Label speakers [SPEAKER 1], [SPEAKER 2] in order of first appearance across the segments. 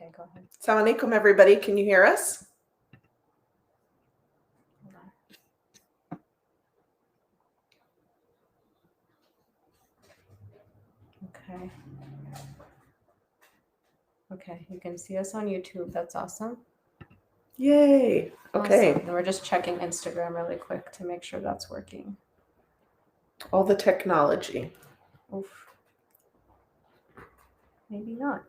[SPEAKER 1] Okay, go ahead.
[SPEAKER 2] Assalamu alaikum, everybody. Can you hear us?
[SPEAKER 1] Hold on. Okay. Okay, you can see us on YouTube. That's awesome.
[SPEAKER 2] Yay. Okay.
[SPEAKER 1] Awesome. And we're just checking Instagram really quick to make sure that's working.
[SPEAKER 2] All the technology.
[SPEAKER 1] Oof. Maybe not.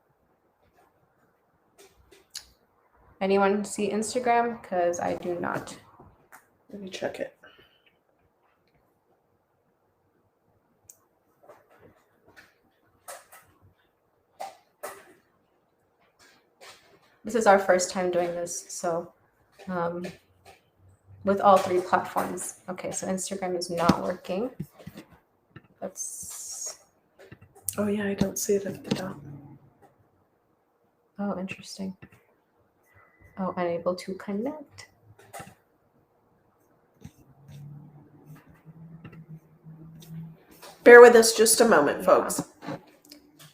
[SPEAKER 1] Anyone see Instagram? Because I do not.
[SPEAKER 2] Let me check it.
[SPEAKER 1] This is our first time doing this, so with all 3 platforms. Okay, so Instagram is not working. That's.
[SPEAKER 2] Oh yeah, I don't see it at the top.
[SPEAKER 1] Oh, interesting. Oh, unable to connect.
[SPEAKER 2] Bear with us just a moment, folks.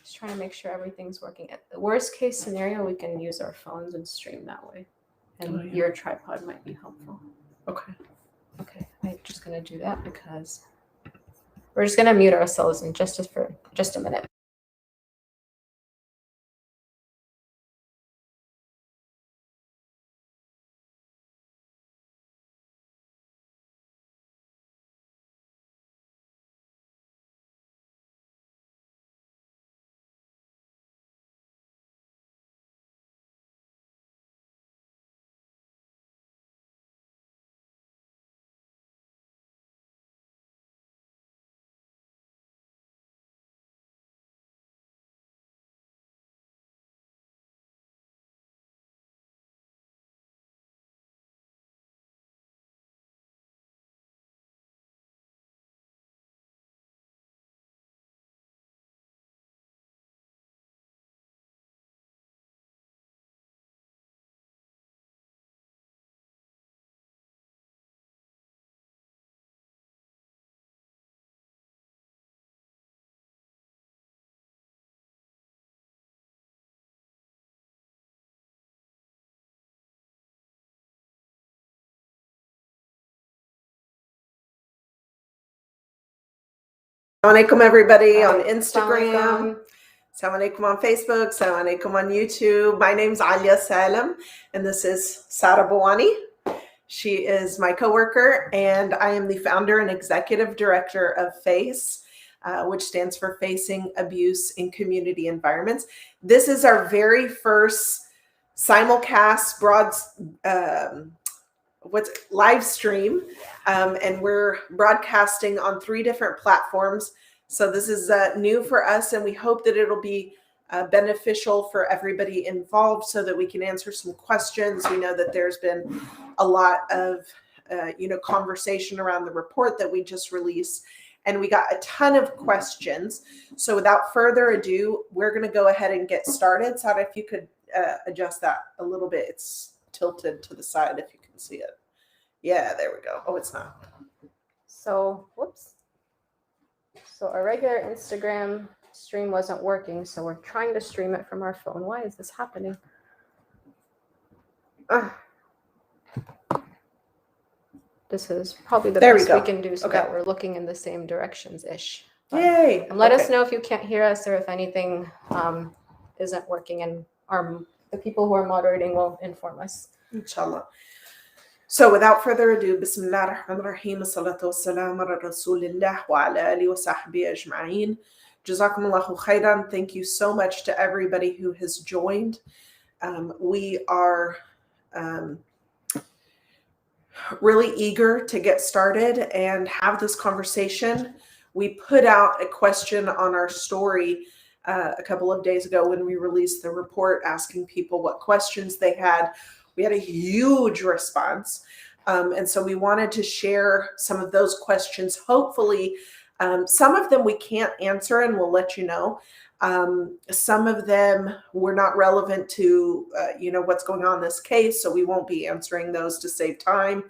[SPEAKER 1] Just trying to make sure everything's working. At the worst case scenario, we can use our phones and stream that way. And your tripod might be helpful.
[SPEAKER 2] Okay.
[SPEAKER 1] Okay, I'm just gonna do that because we're just gonna mute ourselves in just a minute.
[SPEAKER 2] Assalamu alaikum, everybody on Instagram.
[SPEAKER 1] Assalamu
[SPEAKER 2] Assalamu alaikum on Facebook. Assalamu alaikum on YouTube. My name's Alia Salem, and this is Sara Bawani. She is my coworker, and I am the founder and executive director of FACE, which stands for Facing Abuse in Community Environments. This is our very first simulcast live stream, and we're broadcasting on 3 different platforms. So this is new for us, and we hope that it'll be beneficial for everybody involved so that we can answer some questions. We know that there's been a lot of conversation around the report that we just released, and we got a ton of questions. So without further ado, we're going to go ahead and get started. Sada, if you could adjust that a little bit. It's tilted to the side if you can see it. Yeah, there we go. Oh, it's not.
[SPEAKER 1] So, whoops. So our regular Instagram stream wasn't working, so we're trying to stream it from our phone. Why is this happening? This is probably the best we can do so that we're looking in the same directions-ish.
[SPEAKER 2] Yay!
[SPEAKER 1] And let us know if you can't hear us or if anything isn't working, and the people who are moderating will inform us.
[SPEAKER 2] Inshallah. So without further ado, Bismillah ar-Rahman ar-Rahim, salatu wassalam ala Rasulillah wa ala alihi wa sahbihi ajma'in. Jazakumullahu khairan. Thank you so much to everybody who has joined. We are really eager to get started and have this conversation. We put out a question on our story a couple of days ago when we released the report, asking people what questions they had. We had a huge response. And so we wanted to share some of those questions. Hopefully, some of them we can't answer and we'll let you know. Some of them were not relevant to, what's going on in this case. So we won't be answering those to save time.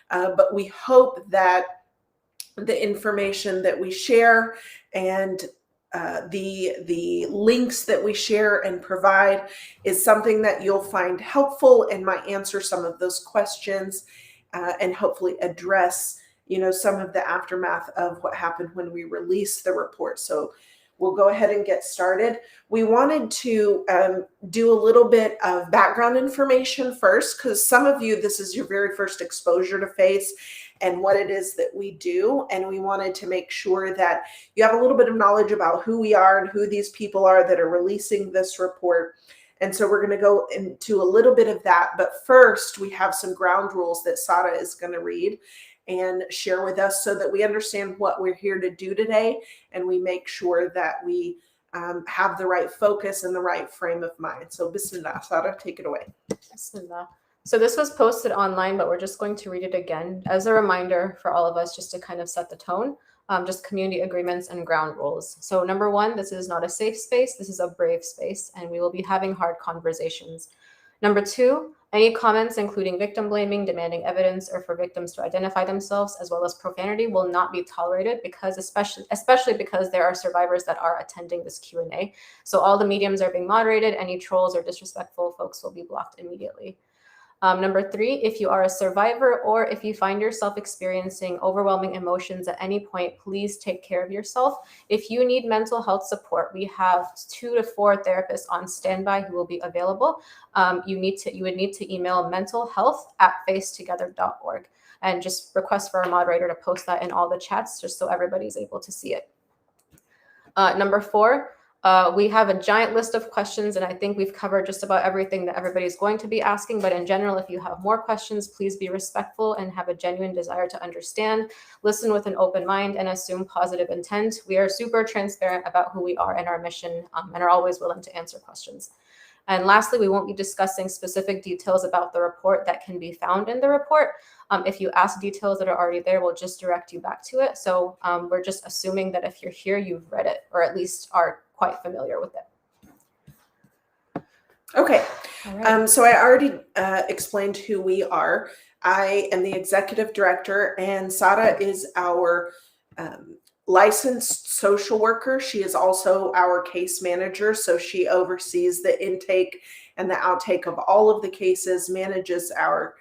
[SPEAKER 2] But we hope that the information that we share and the links that we share and provide is something that you'll find helpful and might answer some of those questions and hopefully address, some of the aftermath of what happened when we released the report. So we'll go ahead and get started. We wanted to do a little bit of background information first, because some of you, this is your very first exposure to FACE and what it is that we do. And we wanted to make sure that you have a little bit of knowledge about who we are and who these people are that are releasing this report. And so we're going to go into a little bit of that. But first, we have some ground rules that Sara is going to read and share with us so that we understand what we're here to do today, and we make sure that we have the right focus and the right frame of mind. So Bismillah, Sara, take it away.
[SPEAKER 1] Bismillah. So this was posted online, but we're just going to read it again as a reminder for all of us, just to kind of set the tone, just community agreements and ground rules. So number one, this is not a safe space. This is a brave space, and we will be having hard conversations. Number two, any comments including victim blaming, demanding evidence, or for victims to identify themselves, as well as profanity, will not be tolerated, because especially because there are survivors that are attending this Q&A. So all the mediums are being moderated. Any trolls or disrespectful folks will be blocked immediately. Number three, if you are a survivor or if you find yourself experiencing overwhelming emotions at any point, please take care of yourself. If you need mental health support, we have 2 to 4 therapists on standby who will be available. You would need to email mentalhealth@facetogether.org and just request for a moderator to post that in all the chats, just so everybody's able to see it. Number four, we have a giant list of questions, and I think we've covered just about everything that everybody's going to be asking. But in general, if you have more questions, please be respectful and have a genuine desire to understand, listen with an open mind, and assume positive intent. We are super transparent about who we are and our mission, and are always willing to answer questions. And lastly, we won't be discussing specific details about the report that can be found in the report. If you ask details that are already there, we'll just direct you back to it. So we're just assuming that if you're here, you've read it, or at least are quite familiar with it.
[SPEAKER 2] Okay.
[SPEAKER 1] All right.
[SPEAKER 2] So I already explained who we are. I am the executive director, and Sara is our licensed social worker. She is also our case manager. So she oversees the intake and the outtake of all of the cases, manages our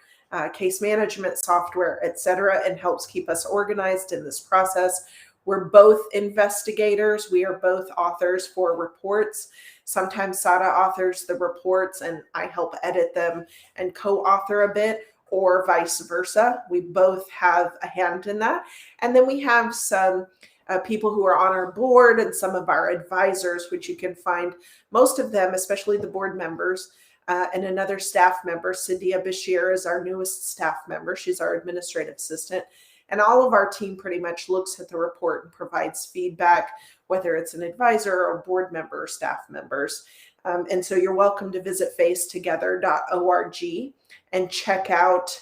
[SPEAKER 2] case management software, etc., and helps keep us organized in this process. We're both investigators. We are both authors for reports. Sometimes Sara authors the reports and I help edit them and co-author a bit, or vice versa. We both have a hand in that. And then we have some people who are on our board and some of our advisors, which you can find most of them, especially the board members, and another staff member. Sadia Bashir is our newest staff member. She's our administrative assistant. And all of our team pretty much looks at the report and provides feedback, whether it's an advisor or board member or staff members. And so you're welcome to visit facetogether.org and check out,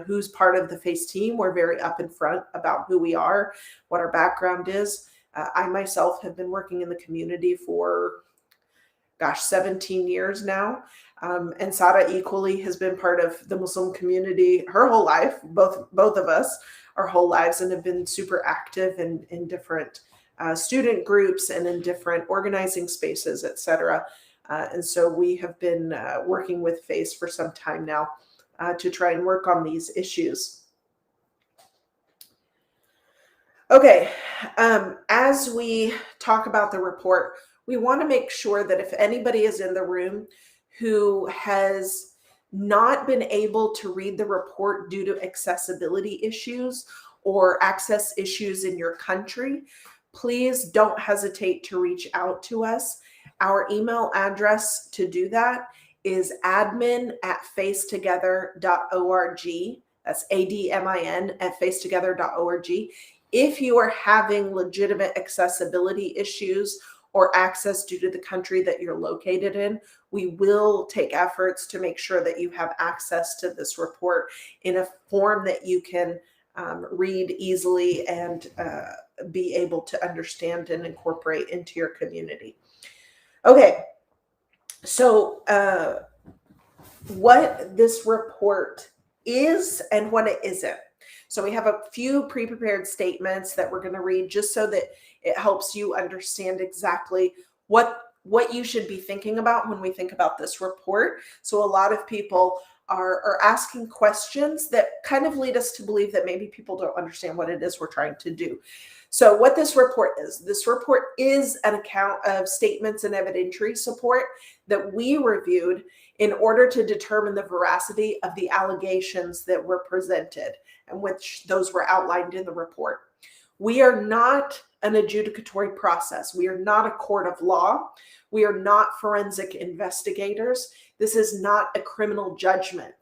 [SPEAKER 2] who's part of the FACE team. We're very up in front about who we are, what our background is. I myself have been working in the community for, 17 years now. And Sara equally has been part of the Muslim community her whole life, both of us, our whole lives, and have been super active in different student groups and in different organizing spaces, etc. And so we have been working with FACE for some time now to try and work on these issues. Okay, as we talk about the report, we want to make sure that if anybody is in the room who has not been able to read the report due to accessibility issues or access issues in your country, please don't hesitate to reach out to us. Our email address to do that is admin@facetogether.org. That's admin@facetogether.org. If you are having legitimate accessibility issues or access due to the country that you're located in, we will take efforts to make sure that you have access to this report in a form that you can read easily and be able to understand and incorporate into your community. Okay, so what this report is and what it isn't. So we have a few pre-prepared statements that we're going to read just so that it helps you understand exactly what you should be thinking about when we think about this report. So a lot of people are asking questions that kind of lead us to believe that maybe people don't understand what it is we're trying to do. So what this report is an account of statements and evidentiary support that we reviewed in order to determine the veracity of the allegations that were presented, and which those were outlined in the report. We are not an adjudicatory process. We are not a court of law. We are not forensic investigators. This is not a criminal judgment.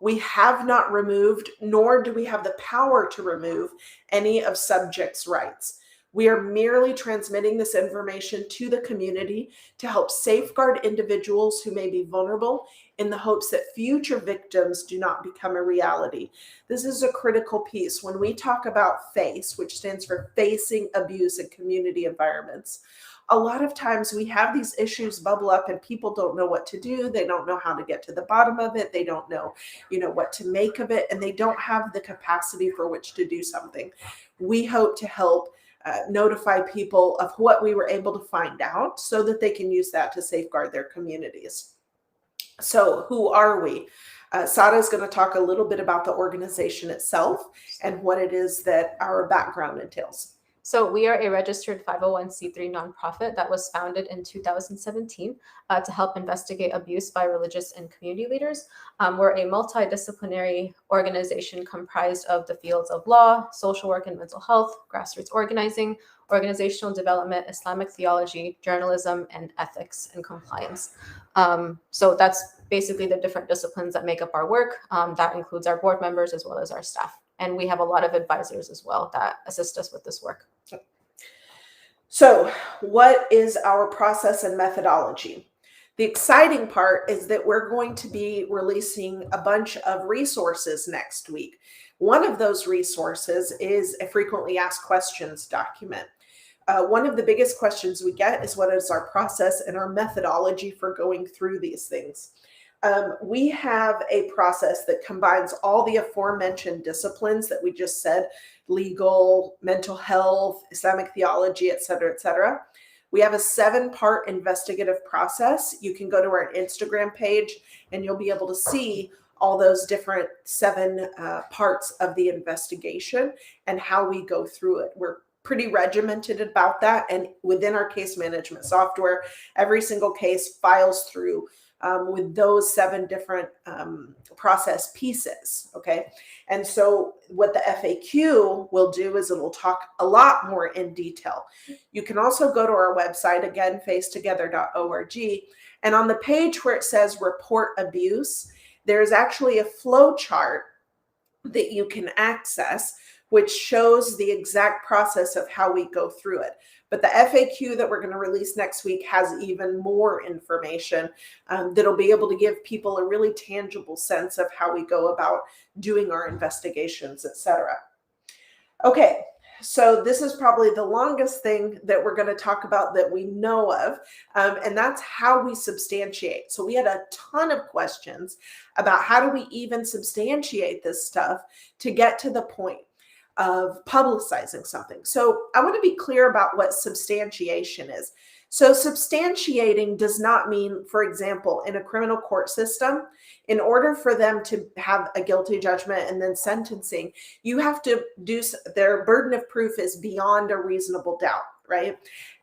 [SPEAKER 2] We have not removed, nor do we have the power to remove, any of subjects' rights. We are merely transmitting this information to the community to help safeguard individuals who may be vulnerable in the hopes that future victims do not become a reality. This is a critical piece. When we talk about FACE, which stands for Facing Abuse in Community Environments, a lot of times we have these issues bubble up and people don't know what to do. They don't know how to get to the bottom of it. They don't know, what to make of it, and they don't have the capacity for which to do something. We hope to help notify people of what we were able to find out so that they can use that to safeguard their communities. So who are we? Sada is going to talk a little bit about the organization itself and what it is that our background entails.
[SPEAKER 1] So we are a registered 501c3 nonprofit that was founded in 2017 to help investigate abuse by religious and community leaders. We're a multidisciplinary organization comprised of the fields of law, social work and mental health, grassroots organizing, organizational development, Islamic theology, journalism, and ethics and compliance. So that's basically the different disciplines that make up our work. That includes our board members as well as our staff. And we have a lot of advisors as well that assist us with this work.
[SPEAKER 2] So what is our process and methodology? The exciting part is that we're going to be releasing a bunch of resources next week. One of those resources is a frequently asked questions document. One of the biggest questions we get is what is our process and our methodology for going through these things. We have a process that combines all the aforementioned disciplines that we just said: legal, mental health, Islamic theology, et cetera, et cetera. We have a 7-part investigative process. You can go to our Instagram page and you'll be able to see all those different 7 parts of the investigation and how we go through it. We're pretty regimented about that. And within our case management software, every single case files through with those 7 different process pieces, okay? And so what the FAQ will do is it will talk a lot more in detail. You can also go to our website, again, facetogether.org, and on the page where it says report abuse, there's actually a flow chart that you can access, which shows the exact process of how we go through it. But the FAQ that we're going to release next week has even more information that'll be able to give people a really tangible sense of how we go about doing our investigations, etc. Okay, so this is probably the longest thing that we're going to talk about that we know of, and that's how we substantiate. So we had a ton of questions about how do we even substantiate this stuff to get to the point of publicizing something. So I want to be clear about what substantiation is. So substantiating does not mean, for example, in a criminal court system, in order for them to have a guilty judgment and then sentencing, you have to do, their burden of proof is beyond a reasonable doubt, right?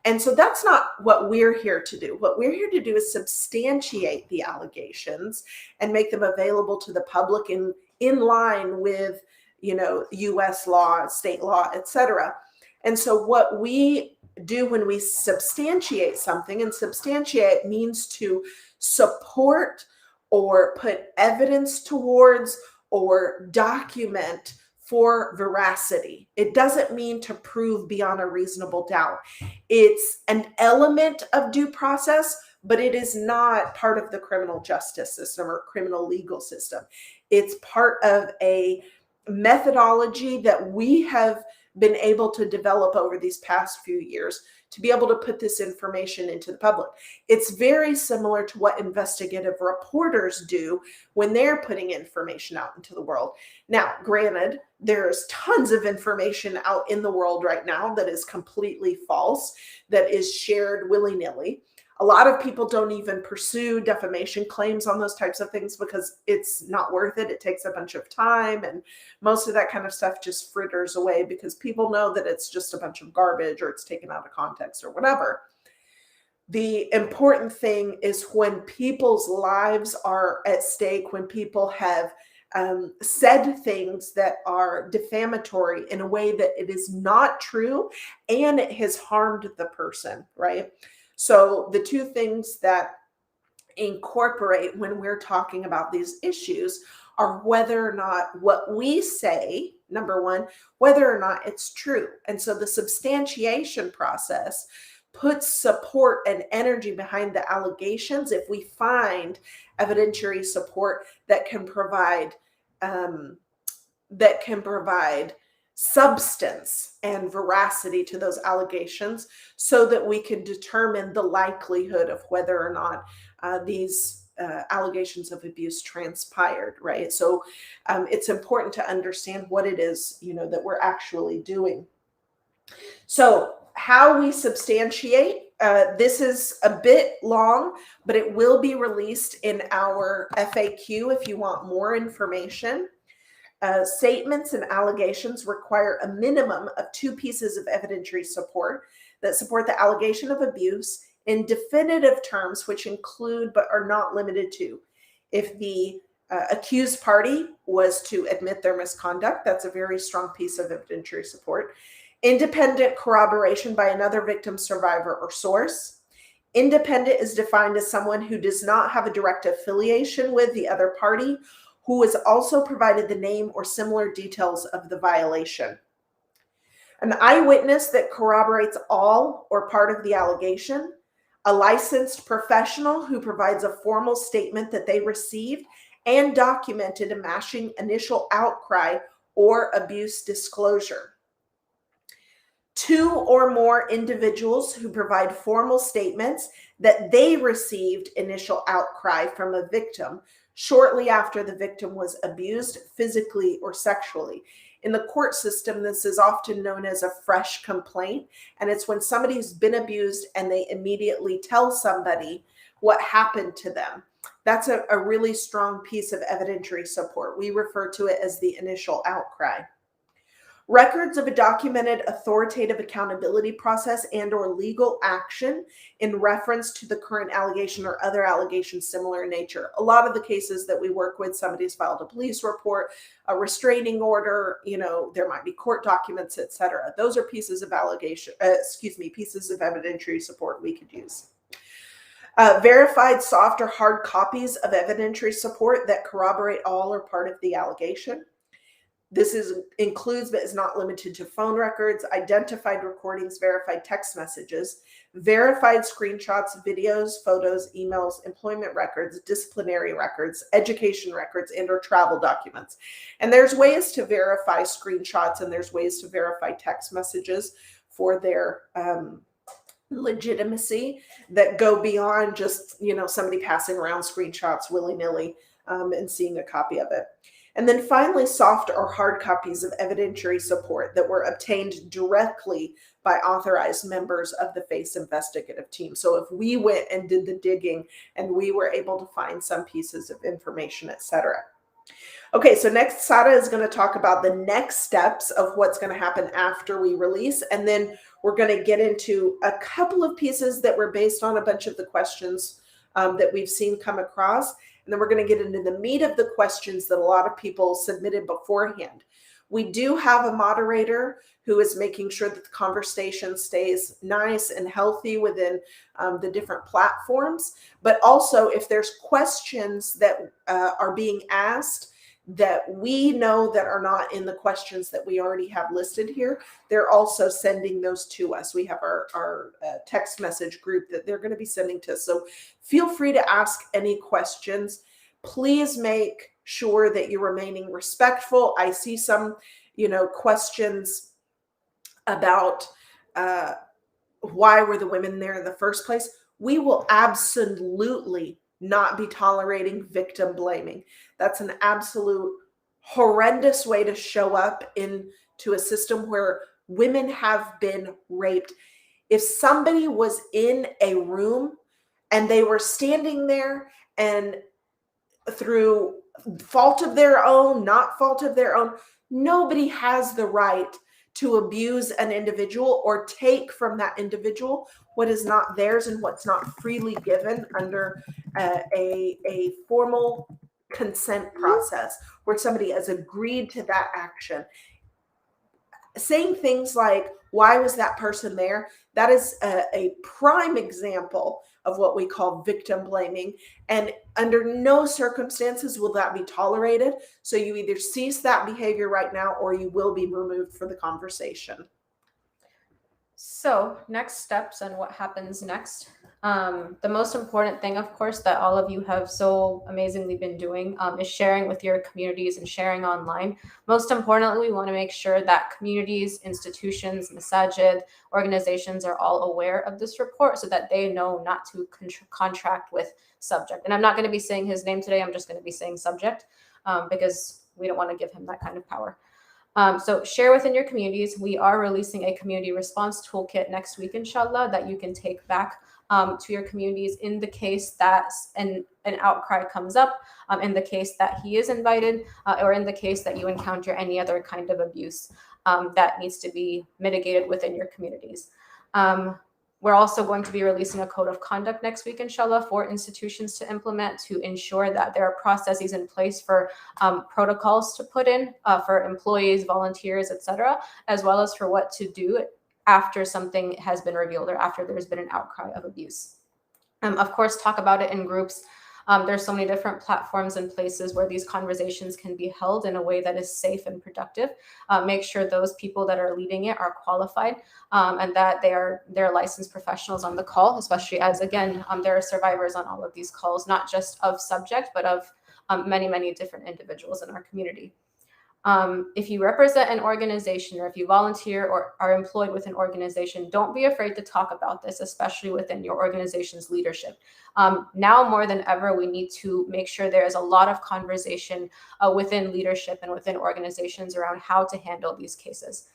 [SPEAKER 2] And so that's not what we're here to do. What we're here to do is substantiate the allegations and make them available to the public in line with U.S. law, state law, etc. And so what we do when we substantiate something, and substantiate means to support or put evidence towards or document for veracity. It doesn't mean to prove beyond a reasonable doubt. It's an element of due process, but it is not part of the criminal justice system or criminal legal system. It's part of a methodology that we have been able to develop over these past few years to be able to put this information into the public. It's very similar to what investigative reporters do when they're putting information out into the world. Now, granted, there's tons of information out in the world right now that is completely false, that is shared willy-nilly. A lot of people don't even pursue defamation claims on those types of things because it's not worth it. It takes a bunch of time, and most of that kind of stuff just fritters away because people know that it's just a bunch of garbage or it's taken out of context or whatever. The important thing is when people's lives are at stake, when people have said things that are defamatory in a way that it is not true and it has harmed the person, right? So the two things that incorporate when we're talking about these issues are whether or not what we say, number one, whether or not it's true. And so the substantiation process puts support and energy behind the allegations if we find evidentiary support that can provide substance and veracity to those allegations so that we can determine the likelihood of whether or not these allegations of abuse transpired, right? So it's important to understand what it is, that we're actually doing. So how we substantiate, this is a bit long, but it will be released in our FAQ if you want more information. Statements and allegations require a minimum of 2 pieces of evidentiary support that support the allegation of abuse in definitive terms, which include but are not limited to, if the accused party was to admit their misconduct, that's a very strong piece of evidentiary support. Independent corroboration by another victim, survivor, or source. Independent is defined as someone who does not have a direct affiliation with the other party, who has also provided the name or similar details of the violation. An eyewitness that corroborates all or part of the allegation. A licensed professional who provides a formal statement that they received and documented a matching initial outcry or abuse disclosure. 2 or more individuals who provide formal statements that they received initial outcry from a victim shortly after the victim was abused physically or sexually. In the court system, this is often known as a fresh complaint, and it's when somebody's been abused and they immediately tell somebody what happened to them. That's a really strong piece of evidentiary support. We refer to it as the initial outcry. Records of a documented authoritative accountability process and or legal action in reference to the current allegation or other allegations similar in nature. A lot of the cases that we work with, somebody's filed a police report, a restraining order, there might be court documents, etc. Those are pieces of pieces of evidentiary support we could use. Verified soft or hard copies of evidentiary support that corroborate all or part of the allegation. This includes, but is not limited to, phone records, identified recordings, verified text messages, verified screenshots, videos, photos, emails, employment records, disciplinary records, education records, and or travel documents. And there's ways to verify screenshots and there's ways to verify text messages for their legitimacy that go beyond just, somebody passing around screenshots willy-nilly and seeing a copy of it. And then finally, soft or hard copies of evidentiary support that were obtained directly by authorized members of the FACE investigative team. So if we went and did the digging and we were able to find some pieces of information, etc. Okay, so next Sara is going to talk about the next steps of what's going to happen after we release. And then we're going to get into a couple of pieces that were based on a bunch of the questions that we've seen come across. And then we're going to get into the meat of the questions that a lot of people submitted beforehand. We do have a moderator who is making sure that the conversation stays nice and healthy within the different platforms. But also, if there's questions that are being asked that we know that are not in the questions that we already have listed here, they're also sending those to us. We have our text message group that they're going to be sending to us. So feel free to ask any questions. Please make sure that you're remaining respectful. I see some, questions about why were the women there in the first place, we will absolutely not be tolerating victim blaming. That's an absolute horrendous way to show up into a system where women have been raped. If somebody was in a room and they were standing there and through fault of their own, not fault of their own, nobody has the right to abuse an individual or take from that individual what is not theirs and what's not freely given under a formal consent process where somebody has agreed to that action. Saying things like, why was that person there? That is a prime example of what we call victim blaming. And under no circumstances will that be tolerated. So you either cease that behavior right now or you will be removed from the conversation.
[SPEAKER 1] So next steps and what happens next. The most important thing, of course, that all of you have so amazingly been doing is sharing with your communities and sharing online. Most importantly, we want to make sure that communities, institutions, masajid, organizations are all aware of this report so that they know not to contract with subject. And I'm not going to be saying his name today. I'm just going to be saying subject because we don't want to give him that kind of power. So share within your communities. We are releasing a community response toolkit next week, inshallah, that you can take back to your communities in the case that an outcry comes up, in the case that he is invited, or in the case that you encounter any other kind of abuse that needs to be mitigated within your communities. We're also going to be releasing a code of conduct next week, inshallah, for institutions to implement to ensure that there are processes in place for protocols to put in for employees, volunteers, etc., as well as for what to do after something has been revealed or after there's been an outcry of abuse. Of course, talk about it in groups. There's so many different platforms and places where these conversations can be held in a way that is safe and productive. Make sure those people that are leading it are qualified and that they're licensed professionals on the call, especially as, again, there are survivors on all of these calls, not just of subject, but of many, many different individuals in our community. If you represent an organization or if you volunteer or are employed with an organization, don't be afraid to talk about this, especially within your organization's leadership. Now more than ever, we need to make sure there is a lot of conversation within leadership and within organizations around how to handle these cases.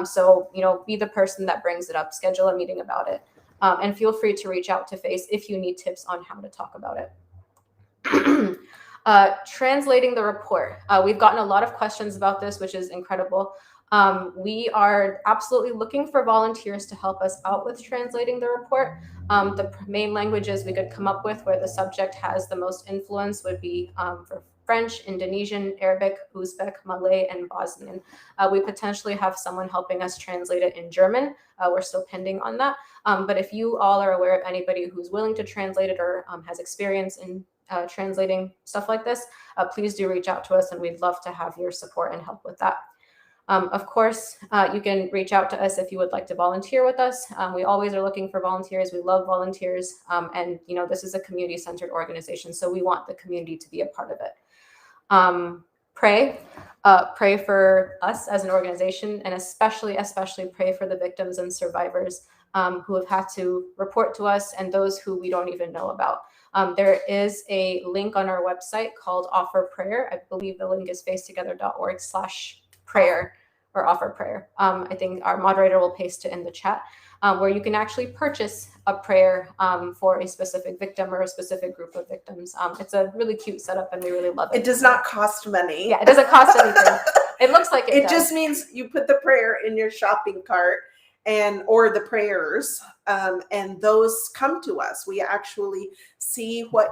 [SPEAKER 1] So, be the person that brings it up, schedule a meeting about it, and feel free to reach out to FACE if you need tips on how to talk about it. Translating the report. We've gotten a lot of questions about this, which is incredible. We are absolutely looking for volunteers to help us out with translating the report. The main languages we could come up with where the subject has the most influence would be for French, Indonesian, Arabic, Uzbek, Malay, and Bosnian. We potentially have someone helping us translate it in German. We're still pending on that. But if you all are aware of anybody who's willing to translate it or has experience in translating stuff like this, please do reach out to us and we'd love to have your support and help with that. Of course, you can reach out to us if you would like to volunteer with us. We always are looking for volunteers. We love volunteers. And, this is a community-centered organization, so we want the community to be a part of it. Pray for us as an organization, and especially pray for the victims and survivors who have had to report to us and those who we don't even know about. There is a link on our website called Offer Prayer. I believe the link is facetogether.org/prayer or offer prayer. I think our moderator will paste it in the chat, where you can actually purchase a prayer for a specific victim or a specific group of victims. It's a really cute setup and we really love it.
[SPEAKER 2] It does not cost money.
[SPEAKER 1] Yeah, it doesn't cost anything. It looks like it does.
[SPEAKER 2] Just means you put the prayer in your shopping cart or the prayers, and those come to us. We actually see what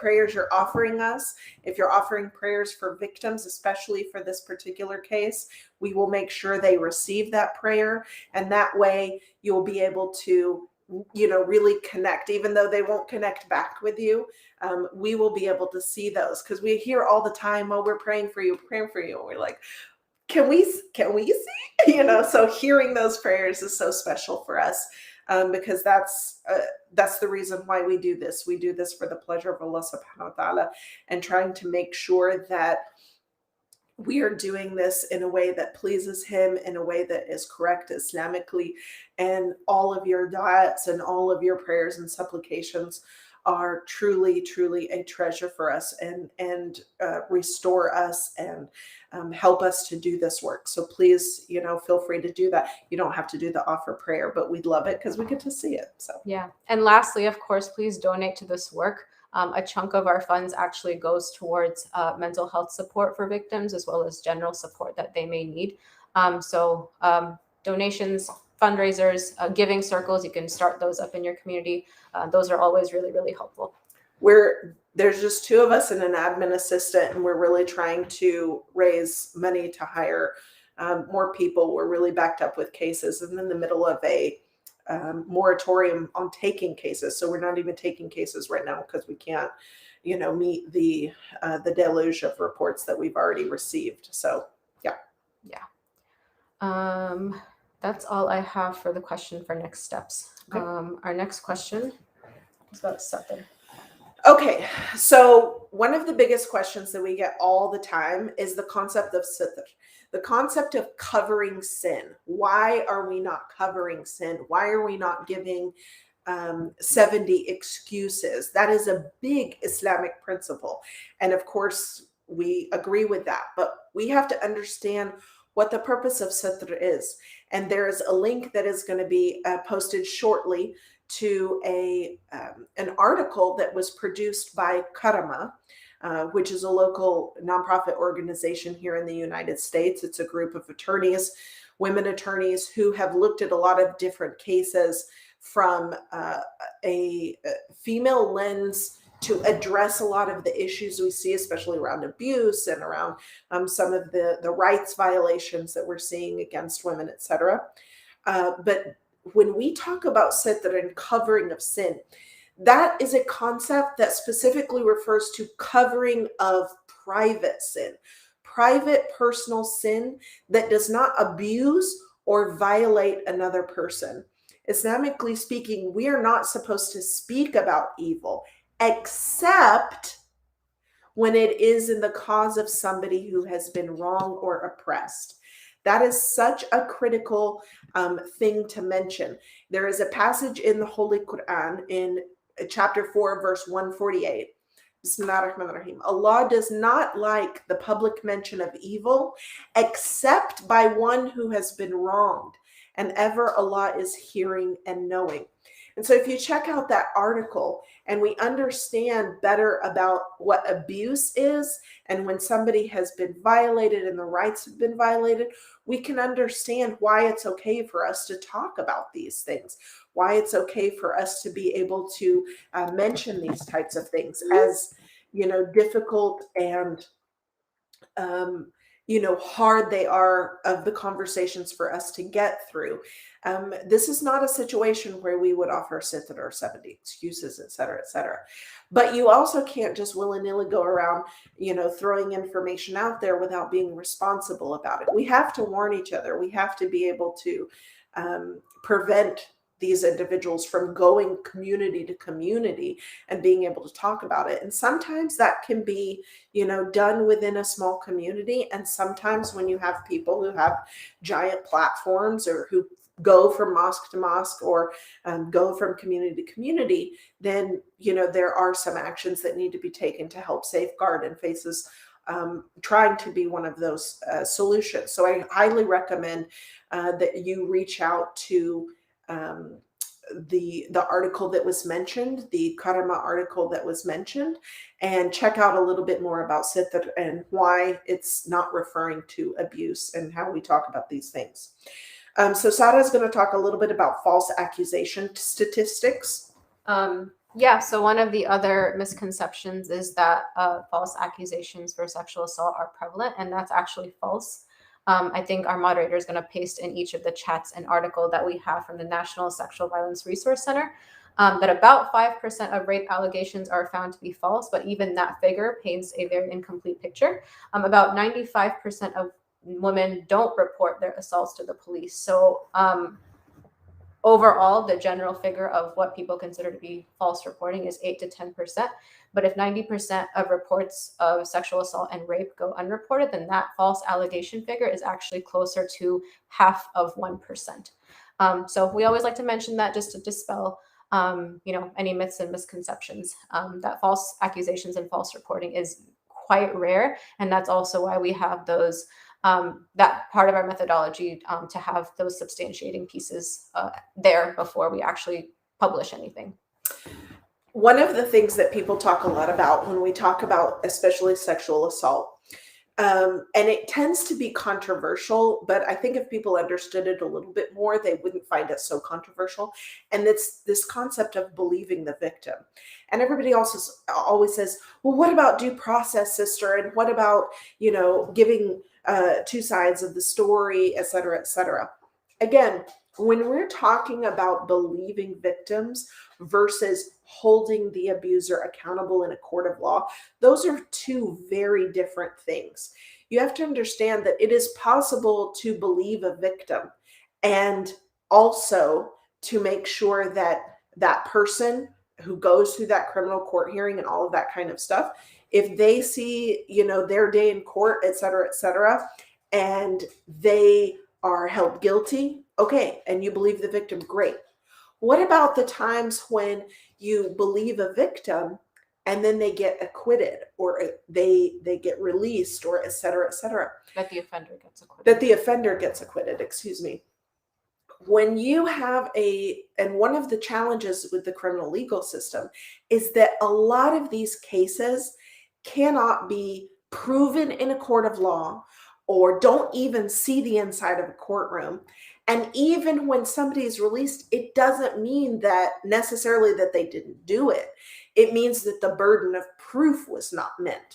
[SPEAKER 2] prayers you're offering us. If you're offering prayers for victims, especially for this particular case, we will make sure they receive that prayer. And that way you'll be able to, really connect, even though they won't connect back with you. We will be able to see those because we hear all the time, oh, we're praying for you. And we're like, can we see? So hearing those prayers is so special for us. Because that's the reason why we do this. We do this for the pleasure of Allah subhanahu wa ta'ala and trying to make sure that we are doing this in a way that pleases him, in a way that is correct Islamically, and all of your du'as and all of your prayers and supplications are truly, truly a treasure for us, and restore us and help us to do this work. So please, feel free to do that. You don't have to do the offer prayer, but we'd love it because we get to see it. So
[SPEAKER 1] yeah. And lastly, of course, please donate to this work. A chunk of our funds actually goes towards mental health support for victims, as well as general support that they may need. So donations, fundraisers, giving circles, you can start those up in your community. Those are always really, really helpful.
[SPEAKER 2] There's just two of us and an admin assistant, and we're really trying to raise money to hire more people. We're really backed up with cases and in the middle of a moratorium on taking cases. So we're not even taking cases right now because we can't, meet the deluge of reports that we've already received. So
[SPEAKER 1] that's all I have for the question for next steps.
[SPEAKER 2] Okay.
[SPEAKER 1] Our next question is about Satr.
[SPEAKER 2] Okay, so one of the biggest questions that we get all the time is the concept of sitr, the concept of covering sin. Why are we not covering sin? Why are we not giving 70 excuses? That is a big Islamic principle. And of course, we agree with that, but we have to understand what the purpose of sitr is. And there is a link that is going to be posted shortly to an article that was produced by Karama, which is a local nonprofit organization here in the United States. It's a group of attorneys, women attorneys, who have looked at a lot of different cases from a female lens to address a lot of the issues we see, especially around abuse and around some of the rights violations that we're seeing against women, etc. But when we talk about sitr and covering of sin, that is a concept that specifically refers to covering of private sin, private personal sin that does not abuse or violate another person. Islamically speaking, we are not supposed to speak about evil except when it is in the cause of somebody who has been wrong or oppressed. That is such a critical thing to mention. There is a passage in the Holy Quran in chapter 4, verse 148. Bismillah ar-Rahman ar-Rahim. Allah does not like the public mention of evil except by one who has been wronged, and ever Allah is hearing and knowing. And so if you check out that article and we understand better about what abuse is, and when somebody has been violated and the rights have been violated, we can understand why it's okay for us to talk about these things, why it's okay for us to be able to mention these types of things, as difficult and hard they are of the conversations for us to get through. This is not a situation where we would offer sitr or 70 excuses, et cetera, et cetera. But you also can't just willy-nilly go around, throwing information out there without being responsible about it. We have to warn each other. We have to be able to prevent these individuals from going community to community and being able to talk about it. And sometimes that can be, done within a small community. And sometimes when you have people who have giant platforms or who go from mosque to mosque or go from community to community, then, there are some actions that need to be taken to help safeguard, and FACES trying to be one of those solutions. So I highly recommend that you reach out to the article that was mentioned, the Karama article that was mentioned, and check out a little bit more about sitr and why it's not referring to abuse and how we talk about these things. So Sara is going to talk a little bit about false accusation statistics.
[SPEAKER 1] So one of the other misconceptions is that false accusations for sexual assault are prevalent, and that's actually false. I think our moderator is going to paste in each of the chats an article that we have from the National Sexual Violence Resource Center, that about 5% of rape allegations are found to be false, but even that figure paints a very incomplete picture. About 95% of women don't report their assaults to the police. So overall, the general figure of what people consider to be false reporting is 8 to 10%. But if 90% of reports of sexual assault and rape go unreported, then that false allegation figure is actually closer to half of 1%. So we always like to mention that just to dispel any myths and misconceptions. That false accusations and false reporting is quite rare, and that's also why we have those that part of our methodology to have those substantiating pieces there before we actually publish anything.
[SPEAKER 2] One of the things that people talk a lot about when we talk about especially sexual assault, and it tends to be controversial, but I think if people understood it a little bit more, they wouldn't find it so controversial. And it's this concept of believing the victim. And everybody also always says, well, what about due process, sister? And what about, giving two sides of the story, et cetera, et cetera. Again, when we're talking about believing victims versus holding the abuser accountable in a court of law, those are two very different things. You have to understand that it is possible to believe a victim and also to make sure that that person who goes through that criminal court hearing and all of that kind of stuff, if they see, their day in court, et cetera, and they are held guilty, okay, and you believe the victim, great. What about the times when you believe a victim and then they get acquitted or they get released or et cetera,
[SPEAKER 1] That the offender gets acquitted.
[SPEAKER 2] Excuse me. When you have and one of the challenges with the criminal legal system is that a lot of these cases cannot be proven in a court of law or don't even see the inside of a courtroom. And even when somebody is released, it doesn't mean that necessarily that they didn't do it. It means that the burden of proof was not met.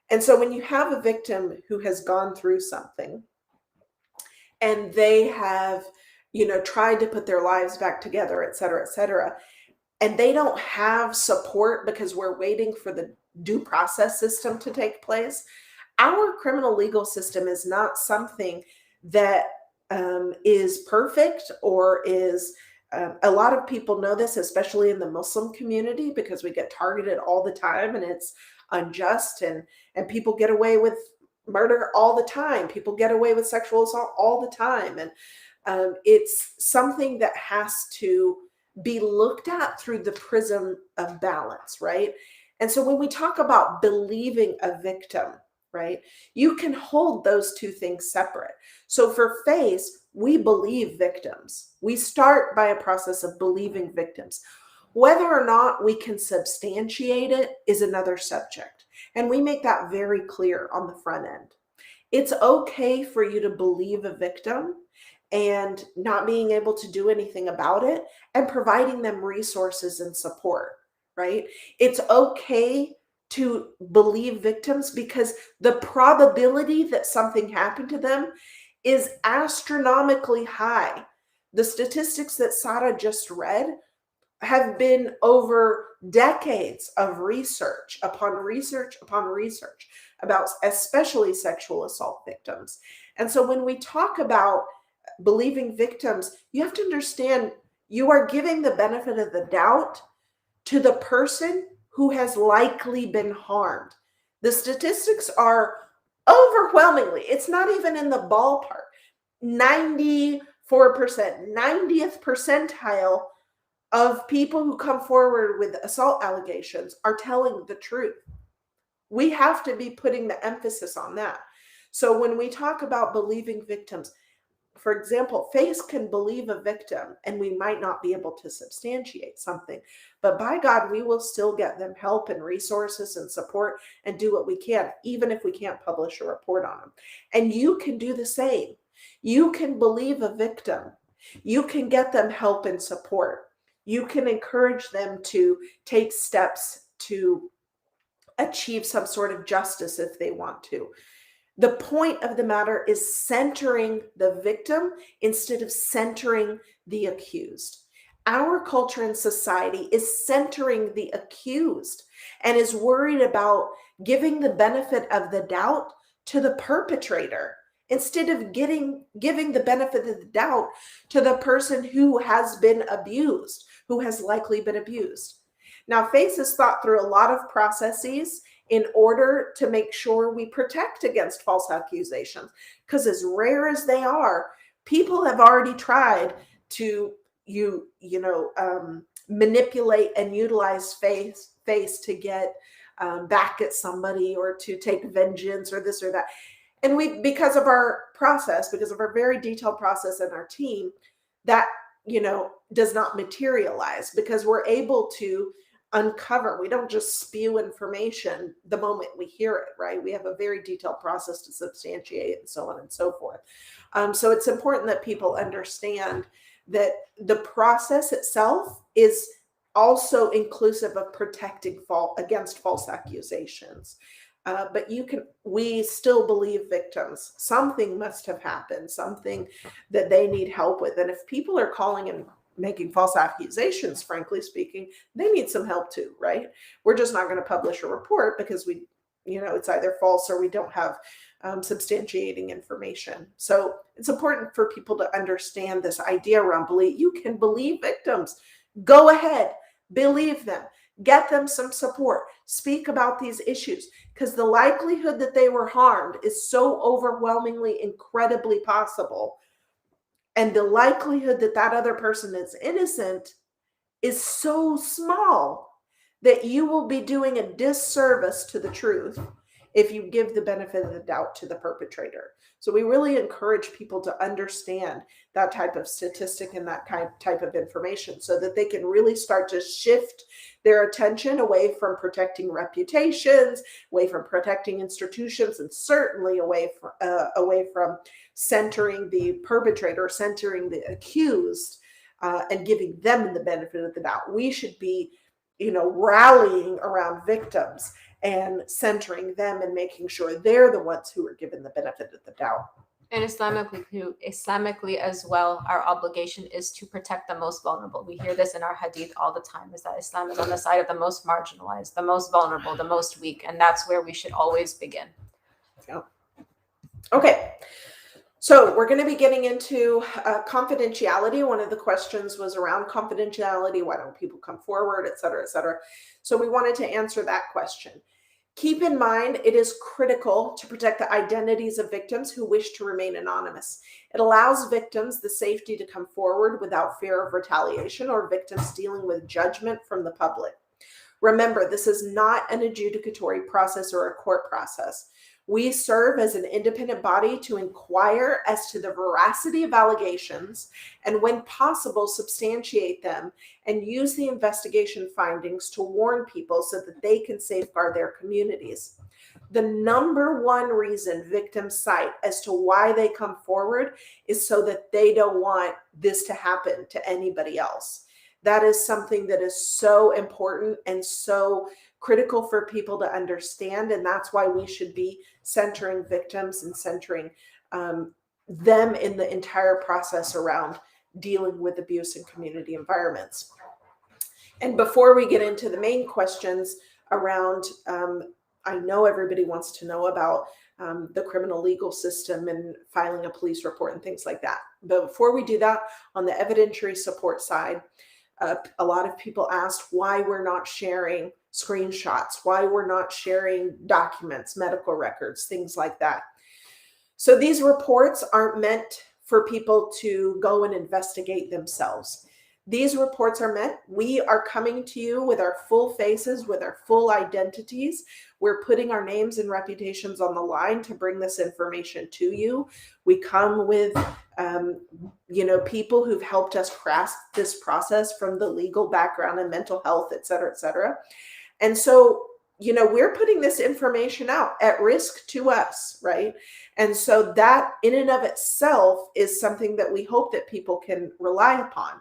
[SPEAKER 2] And so when you have a victim who has gone through something and they have, tried to put their lives back together, et cetera, and they don't have support because we're waiting for the due process system to take place, our criminal legal system is not something that is perfect or is, a lot of people know this, especially in the Muslim community, because we get targeted all the time and it's unjust and people get away with murder all the time. People get away with sexual assault all the time. And it's something that has to be looked at through the prism of balance, right? And so when we talk about believing a victim, right, you can hold those two things separate. So for FACE, we believe victims. We start by a process of believing victims. Whether or not we can substantiate it is another subject. And we make that very clear on the front end. It's okay for you to believe a victim and not being able to do anything about it and providing them resources and support, right? It's okay to believe victims because the probability that something happened to them is astronomically high. The statistics that Sara just read have been over decades of research upon research upon research about especially sexual assault victims. And so when we talk about believing victims, you have to understand you are giving the benefit of the doubt to the person who has likely been harmed. The statistics are overwhelmingly, it's not even in the ballpark, 94%, 90th percentile of people who come forward with assault allegations are telling the truth. We have to be putting the emphasis on that. So when we talk about believing victims, for example, FACE can believe a victim and we might not be able to substantiate something, but by God, we will still get them help and resources and support and do what we can, even if we can't publish a report on them. And you can do the same. You can believe a victim. You can get them help and support. You can encourage them to take steps to achieve some sort of justice if they want to. The point of the matter is centering the victim instead of centering the accused. Our culture and society is centering the accused and is worried about giving the benefit of the doubt to the perpetrator instead of giving the benefit of the doubt to the person who has been abused, who has likely been abused. Now, FACE has thought through a lot of processes in order to make sure we protect against false accusations, because as rare as they are, people have already tried to manipulate and utilize FACE to get back at somebody or to take vengeance or this or that. And because of our process, because of our very detailed process and our team, that, does not materialize, because we're able to uncover. We don't just spew information the moment we hear it, right? We have a very detailed process to substantiate and so on and so forth. So it's important that people understand that the process itself is also inclusive of protecting against false accusations. But we still believe victims. Something must have happened, something that they need help with. And if people are calling and making false accusations, frankly speaking, they need some help too, right? We're just not going to publish a report because it's either false or we don't have substantiating information. So it's important for people to understand this idea around belief. You can believe victims. Go ahead, believe them. Get them some support. Speak about these issues, because the likelihood that they were harmed is so overwhelmingly, incredibly possible. And the likelihood that that other person is innocent is so small that you will be doing a disservice to the truth if you give the benefit of the doubt to the perpetrator. So we really encourage people to understand that type of statistic and that type of information so that they can really start to shift their attention away from protecting reputations, away from protecting institutions, and certainly away from centering the perpetrator, centering the accused, and giving them the benefit of the doubt. We should be, rallying around victims and centering them and making sure they're the ones who are given the benefit of the doubt.
[SPEAKER 1] And Islamically as well, our obligation is to protect the most vulnerable. We hear this in our hadith all the time, is that Islam is on the side of the most marginalized, the most vulnerable, the most weak. And that's where we should always begin.
[SPEAKER 2] Yeah. Okay. So we're going to be getting into confidentiality. One of the questions was around confidentiality. Why don't people come forward, et cetera, et cetera. So we wanted to answer that question. Keep in mind, it is critical to protect the identities of victims who wish to remain anonymous. It allows victims the safety to come forward without fear of retaliation or victims dealing with judgment from the public. Remember, this is not an adjudicatory process or a court process. We serve as an independent body to inquire as to the veracity of allegations and, when possible, substantiate them and use the investigation findings to warn people so that they can safeguard their communities. The number one reason victims cite as to why they come forward is so that they don't want this to happen to anybody else. That is something that is so important and so critical for people to understand. And that's why we should be centering victims and centering them in the entire process around dealing with abuse in community environments. And before we get into the main questions around, I know everybody wants to know about the criminal legal system and filing a police report and things like that. But before we do that, on the evidentiary support side, a lot of people asked why we're not sharing screenshots, why we're not sharing documents, medical records, things like that. So these reports aren't meant for people to go and investigate themselves. These reports are meant, we are coming to you with our full faces, with our full identities. We're putting our names and reputations on the line to bring this information to you. We come with, people who've helped us craft this process from the legal background and mental health, et cetera, et cetera. And so, we're putting this information out at risk to us, right? And so that in and of itself is something that we hope that people can rely upon.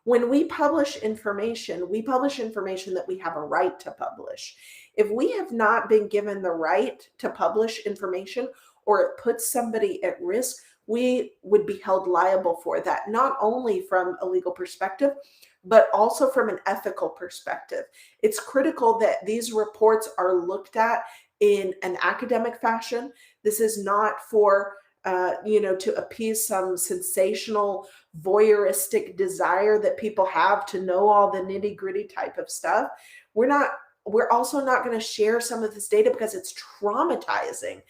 [SPEAKER 2] When we publish information that we have a right to publish. If we have not been given the right to publish information or it puts somebody at risk, we would be held liable for that, not only from a legal perspective, but also from an ethical perspective. It's critical that these reports are looked at in an academic fashion. This is not for to appease some sensational voyeuristic desire that people have to know all the nitty gritty type of stuff. We're also not going to share some of this data because it's traumatizing.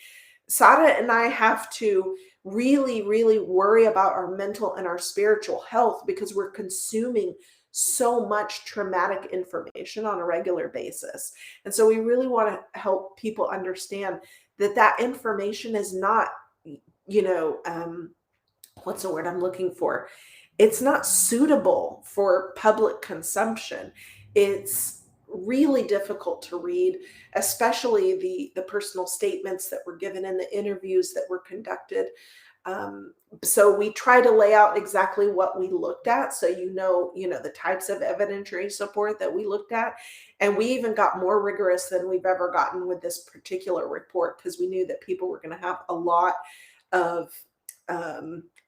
[SPEAKER 2] Sada and I have to really, really worry about our mental and our spiritual health because we're consuming so much traumatic information on a regular basis. And so we really want to help people understand that that information is not, what's the word I'm looking for? It's not suitable for public consumption. It's really difficult to read, especially the personal statements that were given in the interviews that were conducted. So we try to lay out exactly what we looked at, so the types of evidentiary support that we looked at, and we even got more rigorous than we've ever gotten with this particular report because we knew that people were going to have a lot of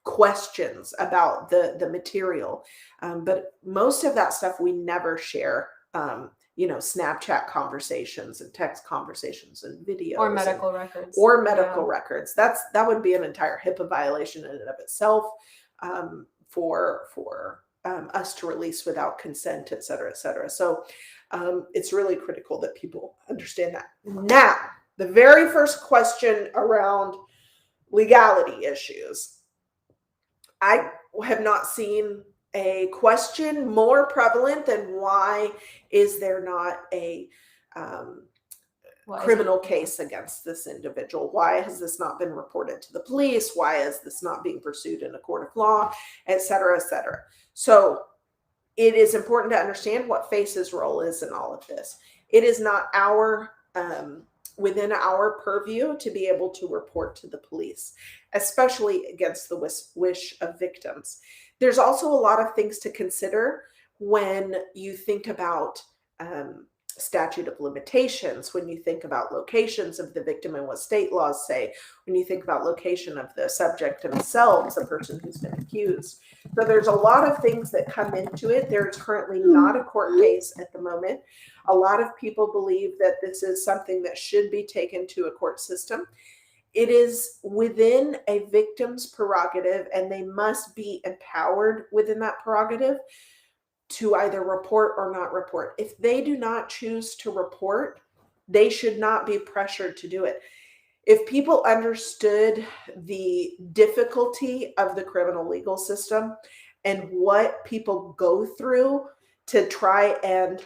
[SPEAKER 2] questions about the material, but most of that stuff we never share. Snapchat conversations and text conversations and videos
[SPEAKER 1] Or medical records.
[SPEAKER 2] or medical records. That would be an entire HIPAA violation in and of itself, for us to release without consent, et cetera, et cetera. So it's really critical that people understand that. Now, the very first question around legality issues. I have not seen a question more prevalent than why is there not a criminal case against this individual? Why has this not been reported to the police? Why is this not being pursued in a court of law, et cetera, et cetera? So it is important to understand what FACE's role is in all of this. It is not within our purview to be able to report to the police, especially against the wish of victims. There's also a lot of things to consider when you think about statute of limitations, when you think about locations of the victim and what state laws say, when you think about location of the subject themselves, the person who's been accused. So there's a lot of things that come into it. There's currently not a court case at the moment. A lot of people believe that this is something that should be taken to a court system. It is within a victim's prerogative, and they must be empowered within that prerogative to either report or not report. If they do not choose to report, they should not be pressured to do it. If people understood the difficulty of the criminal legal system and what people go through to try and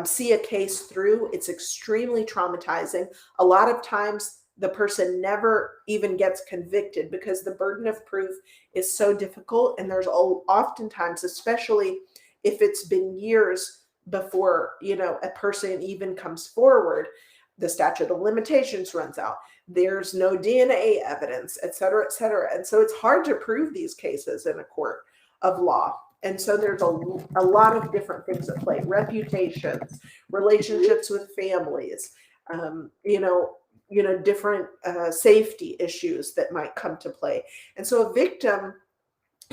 [SPEAKER 2] see a case through, it's extremely traumatizing. A lot of times the person never even gets convicted because the burden of proof is so difficult. And there's oftentimes, especially if it's been years before, a person even comes forward, the statute of limitations runs out. There's no DNA evidence, et cetera, et cetera. And so it's hard to prove these cases in a court of law. And so there's a lot of different things at play: reputations, relationships with families, different safety issues that might come to play. And so a victim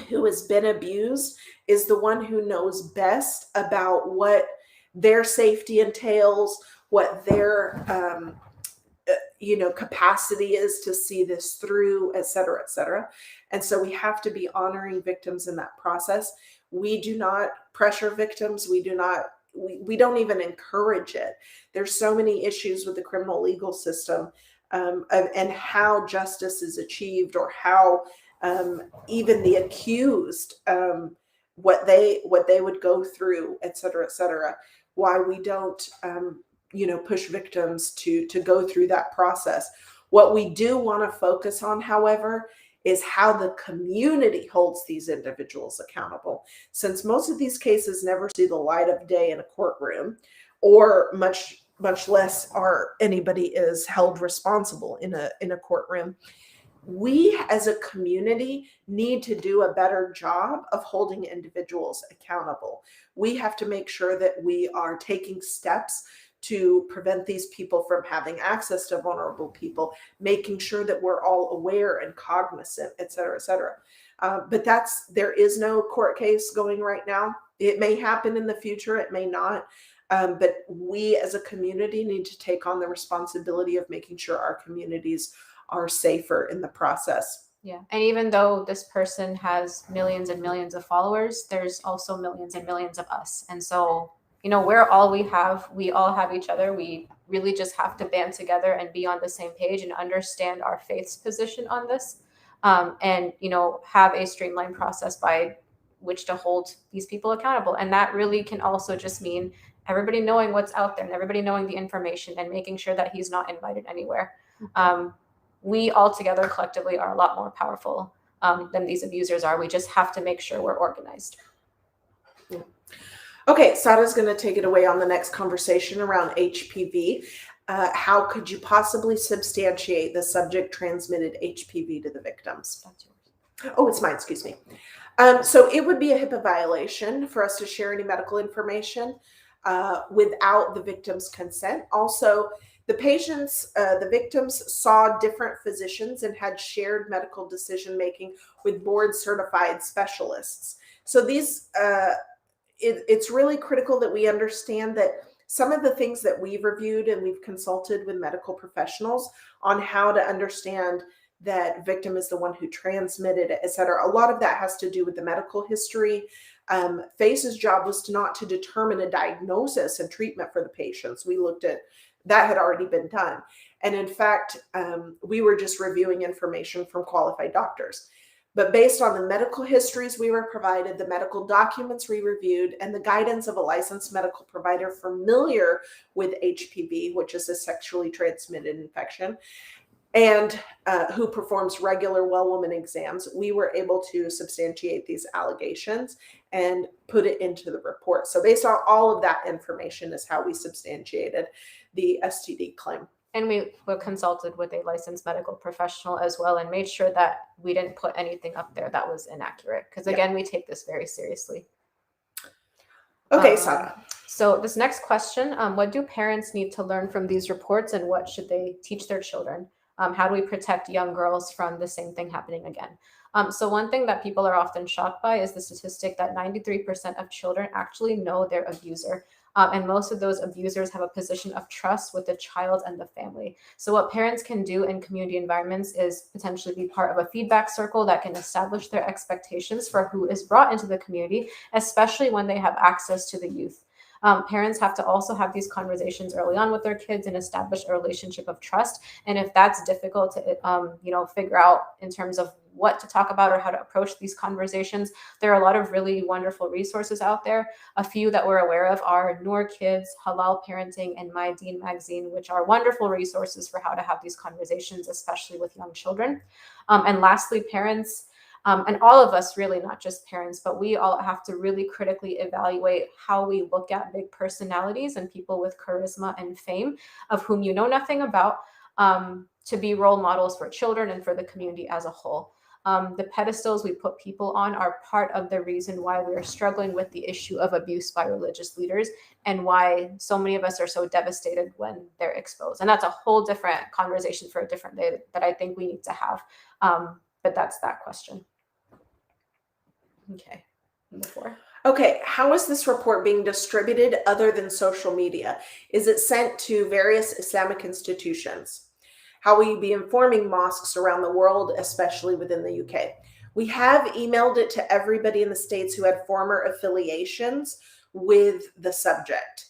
[SPEAKER 2] who has been abused is the one who knows best about what their safety entails, what their capacity is to see this through, et cetera, et cetera. And so we have to be honoring victims in that process. We do not pressure victims. We don't even encourage it. There's so many issues with the criminal legal system, and how justice is achieved, or how even the accused, what they would go through, et cetera, et cetera. Why we don't push victims to go through that process. What we do want to focus on, however, is how the community holds these individuals accountable. Since most of these cases never see the light of day in a courtroom, or much less anybody is held responsible in a courtroom, we as a community need to do a better job of holding individuals accountable. We have to make sure that we are taking steps to prevent these people from having access to vulnerable people, making sure that we're all aware and cognizant, et cetera, et cetera. But there is no court case going right now. It may happen in the future, it may not. But we as a community need to take on the responsibility of making sure our communities are safer in the process.
[SPEAKER 1] Yeah. And even though this person has millions and millions of followers, there's also millions and millions of us. And so, we're all we all have each other. We really just have to band together and be on the same page and understand our faith's position on this. And, have a streamlined process by which to hold these people accountable. And that really can also just mean everybody knowing what's out there and everybody knowing the information and making sure that he's not invited anywhere. We all together collectively are a lot more powerful than these abusers are. We just have to make sure we're organized.
[SPEAKER 2] Okay, Sada's going to take it away on the next conversation around HPV. How could you possibly substantiate the subject transmitted HPV to the victims? Oh, it's mine, excuse me. So it would be a HIPAA violation for us to share any medical information without the victim's consent. Also, the victims saw different physicians and had shared medical decision-making with board-certified specialists. So it's really critical that we understand that some of the things that we've reviewed and we've consulted with medical professionals on how to understand that victim is the one who transmitted it, et cetera. A lot of that has to do with the medical history. FACE's job was not to determine a diagnosis and treatment for the patients. We looked at that had already been done. And in fact, we were just reviewing information from qualified doctors. But based on the medical histories we were provided, the medical documents we reviewed, and the guidance of a licensed medical provider familiar with HPV, which is a sexually transmitted infection, and who performs regular well-woman exams, we were able to substantiate these allegations and put it into the report. So based on all of that information is how we substantiated the STD claim.
[SPEAKER 1] And we were consulted with a licensed medical professional as well and made sure that we didn't put anything up there that was inaccurate. Because again, we take this very seriously.
[SPEAKER 2] Okay, Sada.
[SPEAKER 1] So this next question, what do parents need to learn from these reports and what should they teach their children? How do we protect young girls from the same thing happening again? So one thing that people are often shocked by is the statistic that 93% of children actually know their abuser. And most of those abusers have a position of trust with the child and the family. So what parents can do in community environments is potentially be part of a feedback circle that can establish their expectations for who is brought into the community, especially when they have access to the youth. Parents have to also have these conversations early on with their kids and establish a relationship of trust. And if that's difficult to, figure out in terms of what to talk about or how to approach these conversations, there are a lot of really wonderful resources out there. A few that we're aware of are Noor Kids, Halal Parenting, and My Deen Magazine, which are wonderful resources for how to have these conversations, especially with young children. And lastly, parents, and all of us really, not just parents, but we all have to really critically evaluate how we look at big personalities and people with charisma and fame of whom you know nothing about, to be role models for children and for the community as a whole. The pedestals we put people on are part of the reason why we are struggling with the issue of abuse by religious leaders and why so many of us are so devastated when they're exposed. And that's a whole different conversation for a different day that I think we need to have. But that's that question. Okay. Number 4.
[SPEAKER 2] Okay, how is this report being distributed other than social media? Is it sent to various Islamic institutions? How will you be informing mosques around the world, especially within the UK? We have emailed it to everybody in the States who had former affiliations with the subject.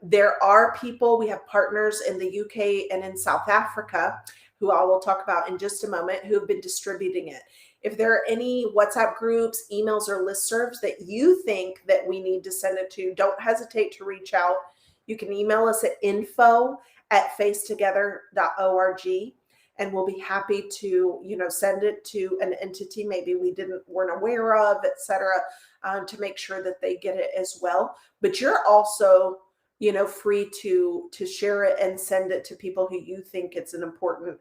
[SPEAKER 2] There are people, we have partners in the UK and in South Africa, who I will talk about in just a moment, who have been distributing it. If there are any WhatsApp groups, emails, or listservs that you think that we need to send it to, don't hesitate to reach out. You can email us at info@facetogether.org, and we'll be happy to, send it to an entity maybe we weren't aware of, et cetera, to make sure that they get it as well. But you're also, free to share it and send it to people who you think it's an important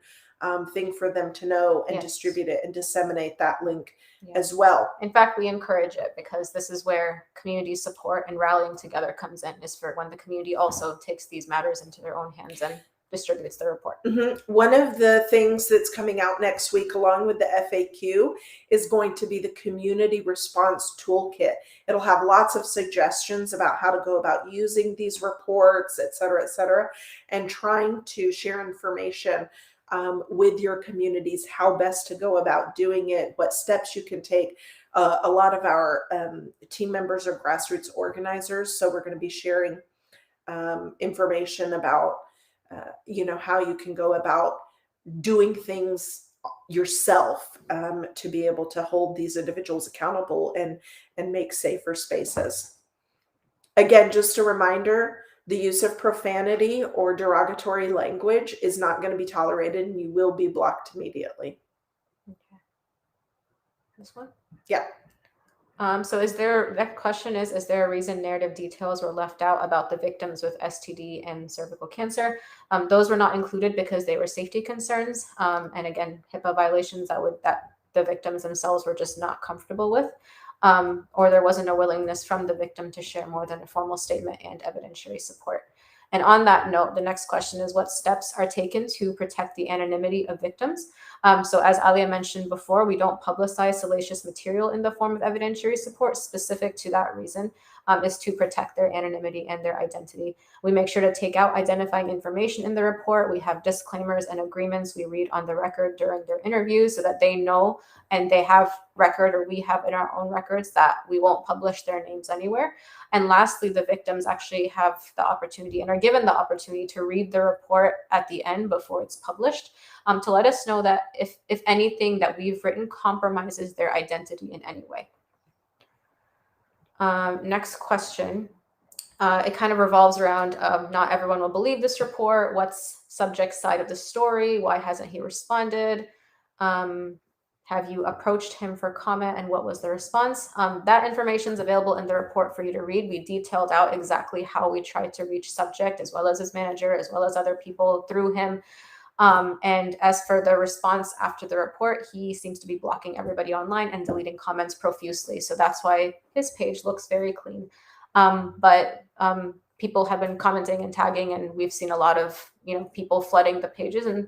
[SPEAKER 2] thing for them to know and distribute it and disseminate that link as well.
[SPEAKER 1] In fact, we encourage it because this is where community support and rallying together comes in, is for when the community also takes these matters into their own hands and distributes the report.
[SPEAKER 2] Mm-hmm. One of the things that's coming out next week, along with the FAQ, is going to be the community response toolkit. It'll have lots of suggestions about how to go about using these reports, et cetera, and trying to share information with your communities, how best to go about doing it, what steps you can take. A lot of our team members are grassroots organizers, so we're going to be sharing information about, how you can go about doing things yourself to be able to hold these individuals accountable and make safer spaces. Again, just a reminder, the use of profanity or derogatory language is not going to be tolerated, and you will be blocked immediately.
[SPEAKER 1] Okay. This one?
[SPEAKER 2] Yeah.
[SPEAKER 1] So that question is there a reason narrative details were left out about the victims with STD and cervical cancer? Those were not included because they were safety concerns. And again, HIPAA violations that the victims themselves were just not comfortable with. Or there wasn't a willingness from the victim to share more than a formal statement and evidentiary support. And on that note, the next question is what steps are taken to protect the anonymity of victims? So as Alia mentioned before, we don't publicize salacious material in the form of evidentiary support. Specific to that reason is to protect their anonymity and their identity. We make sure to take out identifying information in the report. We have disclaimers and agreements we read on the record during their interviews so that they know and they have record, or we have in our own records, that we won't publish their names anywhere. And lastly, the victims actually have the opportunity and are given the opportunity to read the report at the end before it's published, to let us know that if anything that we've written compromises their identity in any way. Next question. It kind of revolves around not everyone will believe this report. What's subject's side of the story? Why hasn't he responded? Have you approached him for comment, and what was the response? That information is available in the report for you to read. We detailed out exactly how we tried to reach subject, as well as his manager, as well as other people through him. And as for the response after the report, he seems to be blocking everybody online and deleting comments profusely. So that's why his page looks very clean. But people have been commenting and tagging, and we've seen a lot of people flooding the pages, and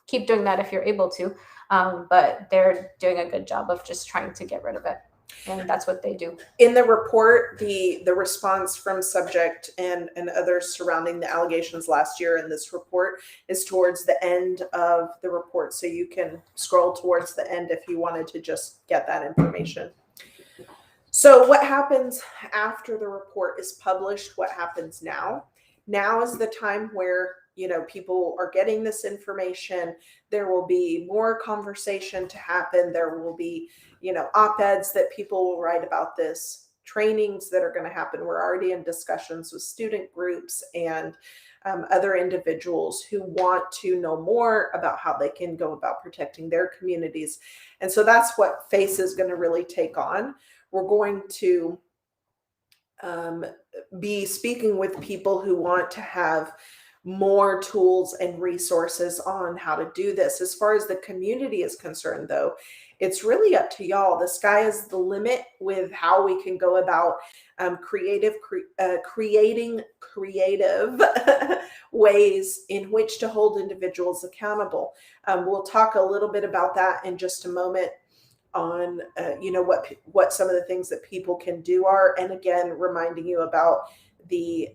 [SPEAKER 1] keep doing that if you're able to. But they're doing a good job of just trying to get rid of it. And that's what they do.
[SPEAKER 2] In the report, the response from subject and others surrounding the allegations last year in this report is towards the end of the report. So you can scroll towards the end if you wanted to just get that information. So what happens after the report is published? What happens now? Now is the time where people are getting this information. There will be more conversation to happen. There will be, op-eds that people will write about this, trainings that are going to happen. We're already in discussions with student groups and other individuals who want to know more about how they can go about protecting their communities. And so that's what FACE is going to really take on. We're going to be speaking with people who want to have more tools and resources on how to do this. As far as the community is concerned, though, it's really up to y'all. The sky is the limit with how we can go about creating creative ways in which to hold individuals accountable. We'll talk a little bit about that in just a moment on what some of the things that people can do are, and again reminding you about the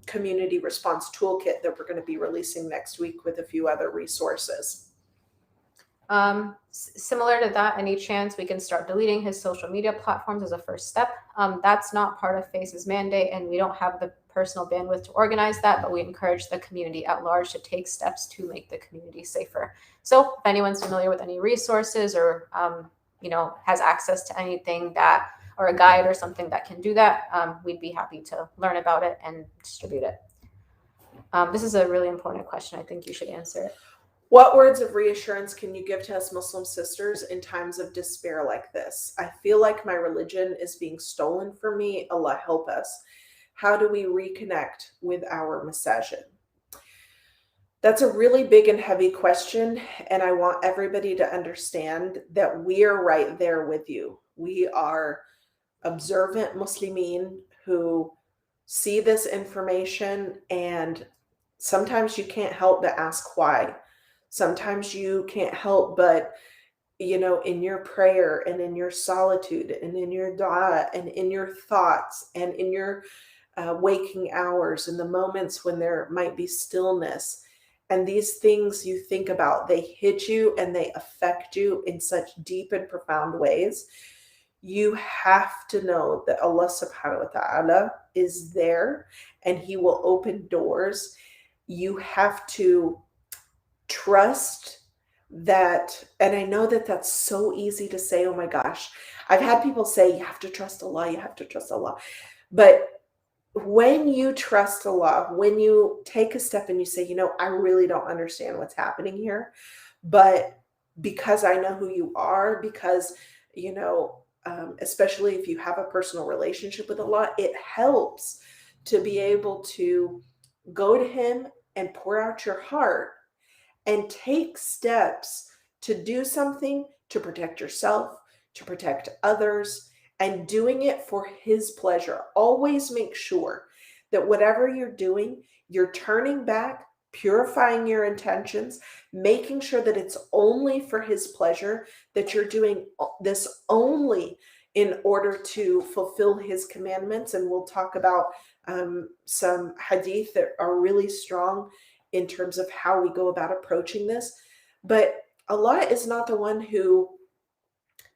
[SPEAKER 2] community response toolkit that we're going to be releasing next week with a few other resources.
[SPEAKER 1] Similar to that, any chance we can start deleting his social media platforms as a first step. That's not part of FACE's mandate, and we don't have the personal bandwidth to organize that, but we encourage the community at large to take steps to make the community safer. So if anyone's familiar with any resources or has access to anything that, or a guide or something that can do that, we'd be happy to learn about it and distribute it. This is a really important question. I think you should answer it.
[SPEAKER 2] What words of reassurance can you give to us Muslim sisters in times of despair like this? I feel like my religion is being stolen from me. Allah help us. How do we reconnect with our masajid? That's a really big and heavy question, and I want everybody to understand that we are right there with you. We are observant Muslimin who see this information, and sometimes you can't help but ask why. Sometimes you can't help but, in your prayer and in your solitude and in your dua and in your thoughts and in your waking hours and the moments when there might be stillness, And these things you think about, they hit you and they affect you in such deep and profound ways. You have to know that Allah subhanahu wa ta'ala is there and He will open doors. You have to trust that. And I know that that's so easy to say. Oh my gosh. I've had people say, you have to trust Allah, you have to trust Allah. But when you trust Allah, when you take a step and you say, I really don't understand what's happening here, but because I know who you are, because, especially if you have a personal relationship with Allah, it helps to be able to go to Him and pour out your heart and take steps to do something to protect yourself, to protect others, and doing it for His pleasure. Always make sure that whatever you're doing, you're turning back, purifying your intentions, making sure that it's only for His pleasure, that you're doing this only in order to fulfill His commandments. And we'll talk about some hadith that are really strong in terms of how we go about approaching this. But Allah is not the one who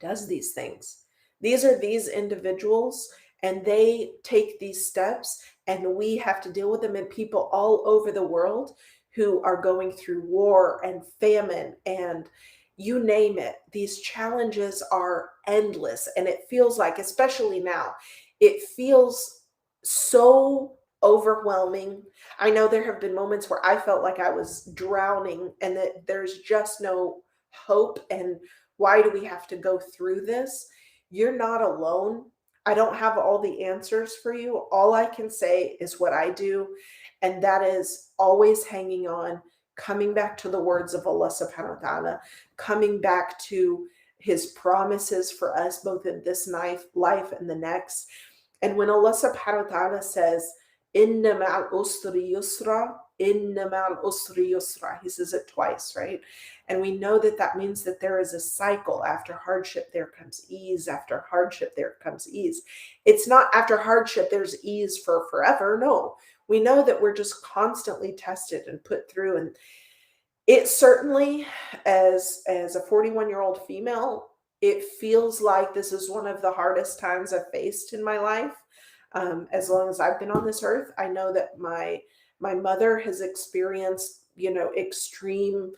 [SPEAKER 2] does these things. These are these individuals, and they take these steps, and we have to deal with them. And people all over the world who are going through war and famine and you name it. These challenges are endless. And it feels like, especially now, it feels so overwhelming. I know there have been moments where I felt like I was drowning and that there's just no hope. And why do we have to go through this? You're not alone. I don't have all the answers for you. All I can say is what I do, and that is always hanging on, coming back to the words of Allah subhanahu wa ta'ala, coming back to His promises for us, both in this life and the next. And when Allah subhanahu wa ta'ala says, Inna ma'al usri yusra, inna ma'al usri yusra. He says it twice, right? And we know that that means that there is a cycle. After hardship, there comes ease. After hardship, there comes ease. It's not after hardship, there's ease for forever. No, we know that we're just constantly tested and put through. And it certainly, as a 41-year-old female, it feels like this is one of the hardest times I've faced in my life. As long as I've been on this earth, I know that my mother has experienced, extreme,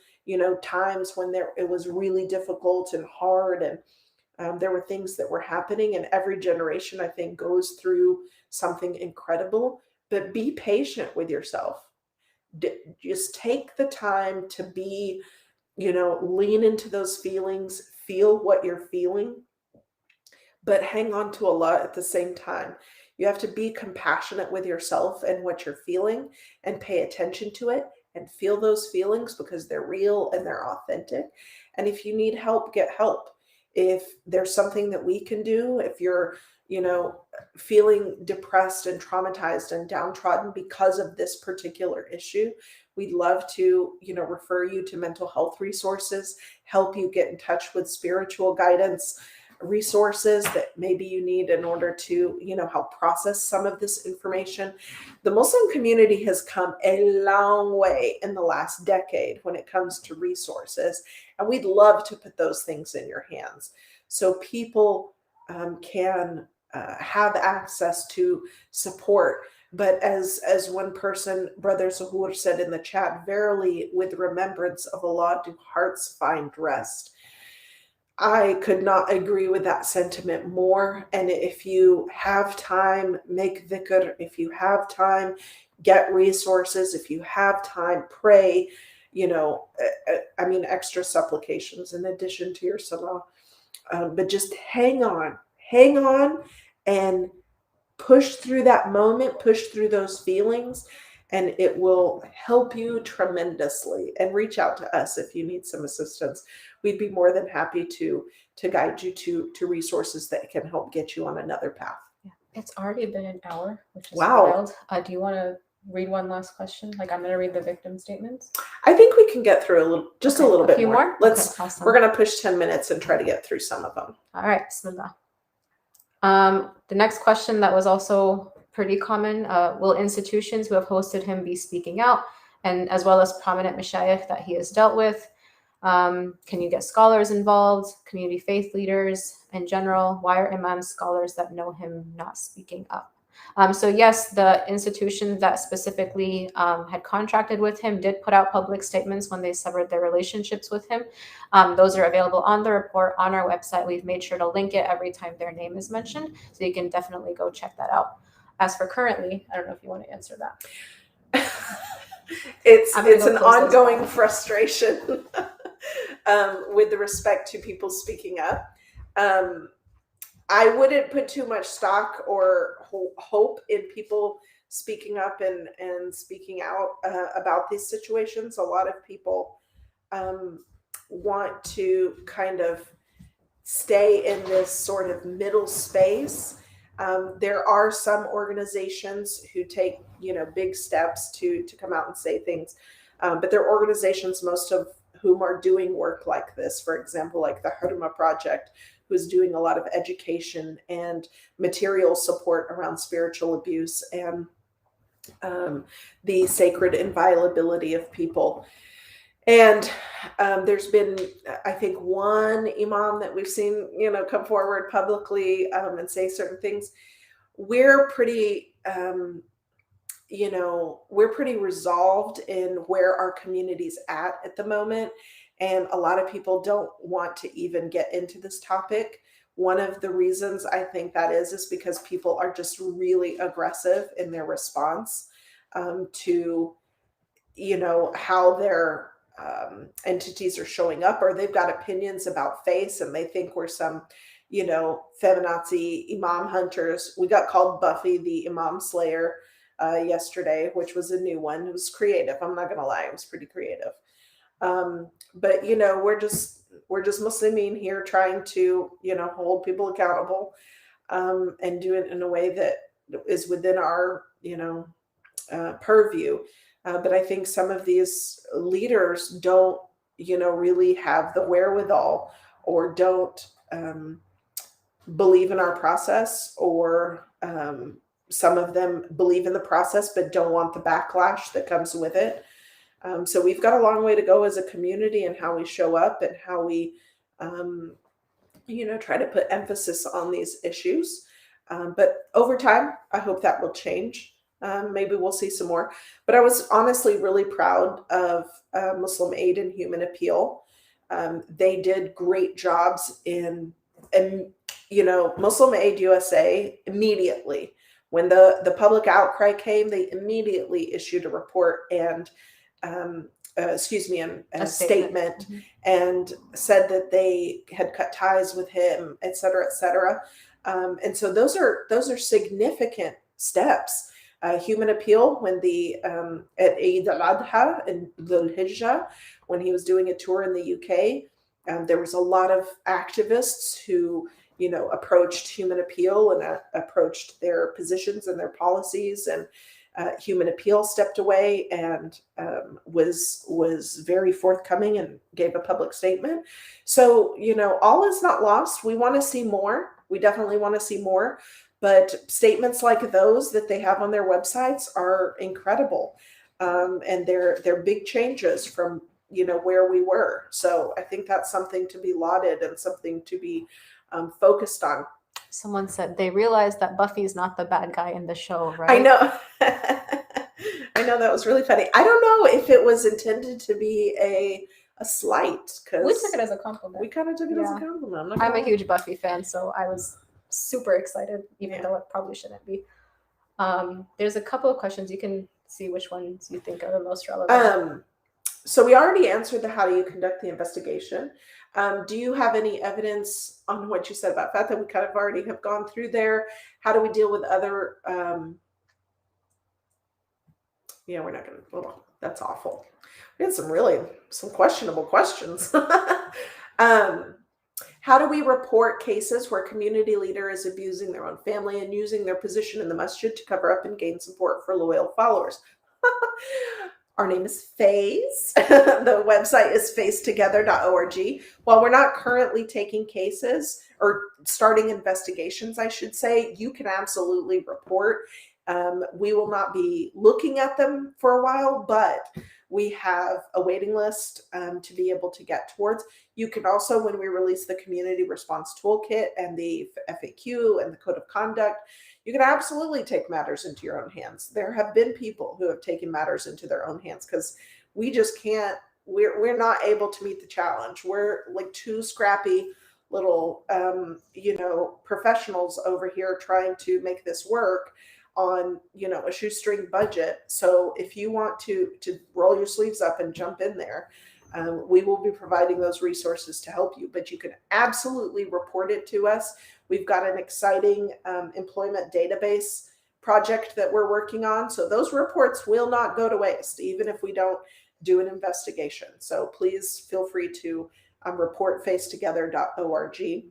[SPEAKER 2] times when it was really difficult and hard, and there were things that were happening. And every generation, I think, goes through something incredible. But be patient with yourself. Just take the time to be, lean into those feelings, feel what you're feeling, but hang on to Allah at the same time. You have to be compassionate with yourself and what you're feeling and pay attention to it and feel those feelings because they're real and they're authentic. And if you need help, get help. If there's something that we can do, if you're, feeling depressed and traumatized and downtrodden because of this particular issue, we'd love to, refer you to mental health resources, help you get in touch with spiritual guidance resources that maybe you need in order to, help process some of this information. The Muslim community has come a long way in the last decade when it comes to resources, and we'd love to put those things in your hands so people can have access to support. But as one person, Brother Zuhur, said in the chat, verily with remembrance of Allah do hearts find rest. I could not agree with that sentiment more. And if you have time, make dhikr. If you have time, get resources. If you have time, pray, extra supplications in addition to your salah. But just hang on and push through that moment, push through those feelings, and it will help you tremendously. And reach out to us if you need some assistance. We'd be more than happy to guide you to resources that can help get you on another path.
[SPEAKER 1] Yeah. It's already been an hour, which is
[SPEAKER 2] wow.
[SPEAKER 1] wild. Do you want to read one last question? I'm going to read the victim statements.
[SPEAKER 2] I think we can get through a little bit more. Let's.
[SPEAKER 1] Okay, awesome.
[SPEAKER 2] We're going to push 10 minutes and try to get through some of them.
[SPEAKER 1] All right, Bismillah. The next question that was also pretty common, will institutions who have hosted him be speaking out? and as well as prominent mashayikh that he has dealt with. Can you get scholars involved, community faith leaders in general? Why are imams scholars that know him not speaking up? So yes, the institution that specifically had contracted with him did put out public statements when they severed their relationships with him. Those are available on the report on our website. We've made sure to link it every time their name is mentioned, so you can definitely go check that out. As for currently, I don't know if you want to answer that.
[SPEAKER 2] It's
[SPEAKER 1] I'm gonna go
[SPEAKER 2] an
[SPEAKER 1] close this
[SPEAKER 2] ongoing
[SPEAKER 1] one.
[SPEAKER 2] frustration with the respect to people speaking up. I wouldn't put too much stock or hope in people speaking up and speaking out about these situations. A lot of people want to kind of stay in this sort of middle space. There are some organizations who take, big steps to come out and say things, but there are organizations, most of whom are doing work like this. For example, like the Hurma Project, who's doing a lot of education and material support around spiritual abuse and the sacred inviolability of people. And there's been, I think, one imam that we've seen, come forward publicly and say certain things. We're pretty, we're pretty resolved in where our community's at the moment. And a lot of people don't want to even get into this topic. One of the reasons I think that is because people are just really aggressive in their response to, how their entities are showing up, or they've got opinions about faith and they think we're some, feminazi imam hunters. We got called Buffy the Imam Slayer yesterday, which was a new one. It was creative. I'm not gonna lie, it was pretty creative. But we're just Muslimin here, trying to hold people accountable and do it in a way that is within our purview. But I think some of these leaders don't really have the wherewithal, or don't believe in our process, or some of them believe in the process but don't want the backlash that comes with it. So we've got a long way to go as a community in how we show up and how we, try to put emphasis on these issues. But over time, I hope that will change. Maybe we'll see some more. But I was honestly really proud of Muslim Aid and Human Appeal. They did great jobs in Muslim Aid USA immediately. When the public outcry came, they immediately issued a report and a statement
[SPEAKER 1] Mm-hmm.
[SPEAKER 2] and said that they had cut ties with him, et cetera, et cetera. And so those are significant steps. Human Appeal, when at Eid al-Adha in Dhul Hijjah, when he was doing a tour in the UK, there was a lot of activists who approached Human Appeal and approached their positions and their policies, and Human Appeal stepped away and was very forthcoming and gave a public statement. So all is not lost. We want to see more. We definitely want to see more. But statements like those that they have on their websites are incredible, and they're big changes from where we were. So I think that's something to be lauded and something to be focused on.
[SPEAKER 1] Someone said they realized that Buffy's not the bad guy in the show, right?
[SPEAKER 2] I know. I know, that was really funny. I don't know if it was intended to be a slight, because
[SPEAKER 1] We took it as a compliment.
[SPEAKER 2] we kind of took it as a
[SPEAKER 1] Yeah.
[SPEAKER 2] compliment.
[SPEAKER 1] I'm a huge Buffy fan, so I was super excited, even though it probably shouldn't be. There's a couple of questions. You can see which ones you think are the most relevant.
[SPEAKER 2] So we already answered the how do you conduct the investigation. Do you have any evidence on what you said about FATA? We kind of already have gone through there. How do we deal with other, we're not going to, well, that's awful. We had some questionable questions. How do we report cases where a community leader is abusing their own family and using their position in the masjid to cover up and gain support for loyal followers? Our name is FAZE. The website is phasetogether.org. While we're not currently taking cases or starting investigations, I should say, you can absolutely report. We will not be looking at them for a while, but we have a waiting list to be able to get towards. You can also, when we release the community response toolkit and the FAQ and the code of conduct, you can absolutely take matters into your own hands. There have been people who have taken matters into their own hands because we just can't, we're not able to meet the challenge. We're like two scrappy little, professionals over here trying to make this work on, a shoestring budget. So if you want to roll your sleeves up and jump in there, we will be providing those resources to help you, but you can absolutely report it to us. We've got an exciting employment database project that we're working on. So those reports will not go to waste, even if we don't do an investigation. So please feel free to report phasetogether.org.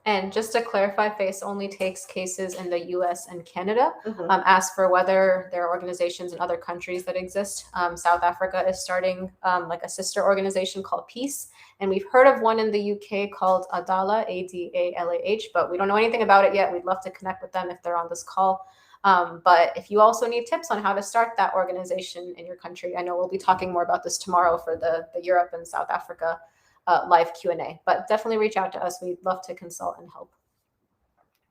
[SPEAKER 1] And just to clarify, FACE only takes cases in the US and Canada.
[SPEAKER 2] Mhm.
[SPEAKER 1] As for whether there are organizations in other countries that exist, South Africa is starting like a sister organization called Peace. And we've heard of one in the UK called Adalah, ADALAH, but we don't know anything about it yet. We'd love to connect with them if they're on this call. But if you also need tips on how to start that organization in your country, I know we'll be talking more about this tomorrow for the Europe and South Africa live Q&A, but definitely reach out to us. We'd love to consult and help.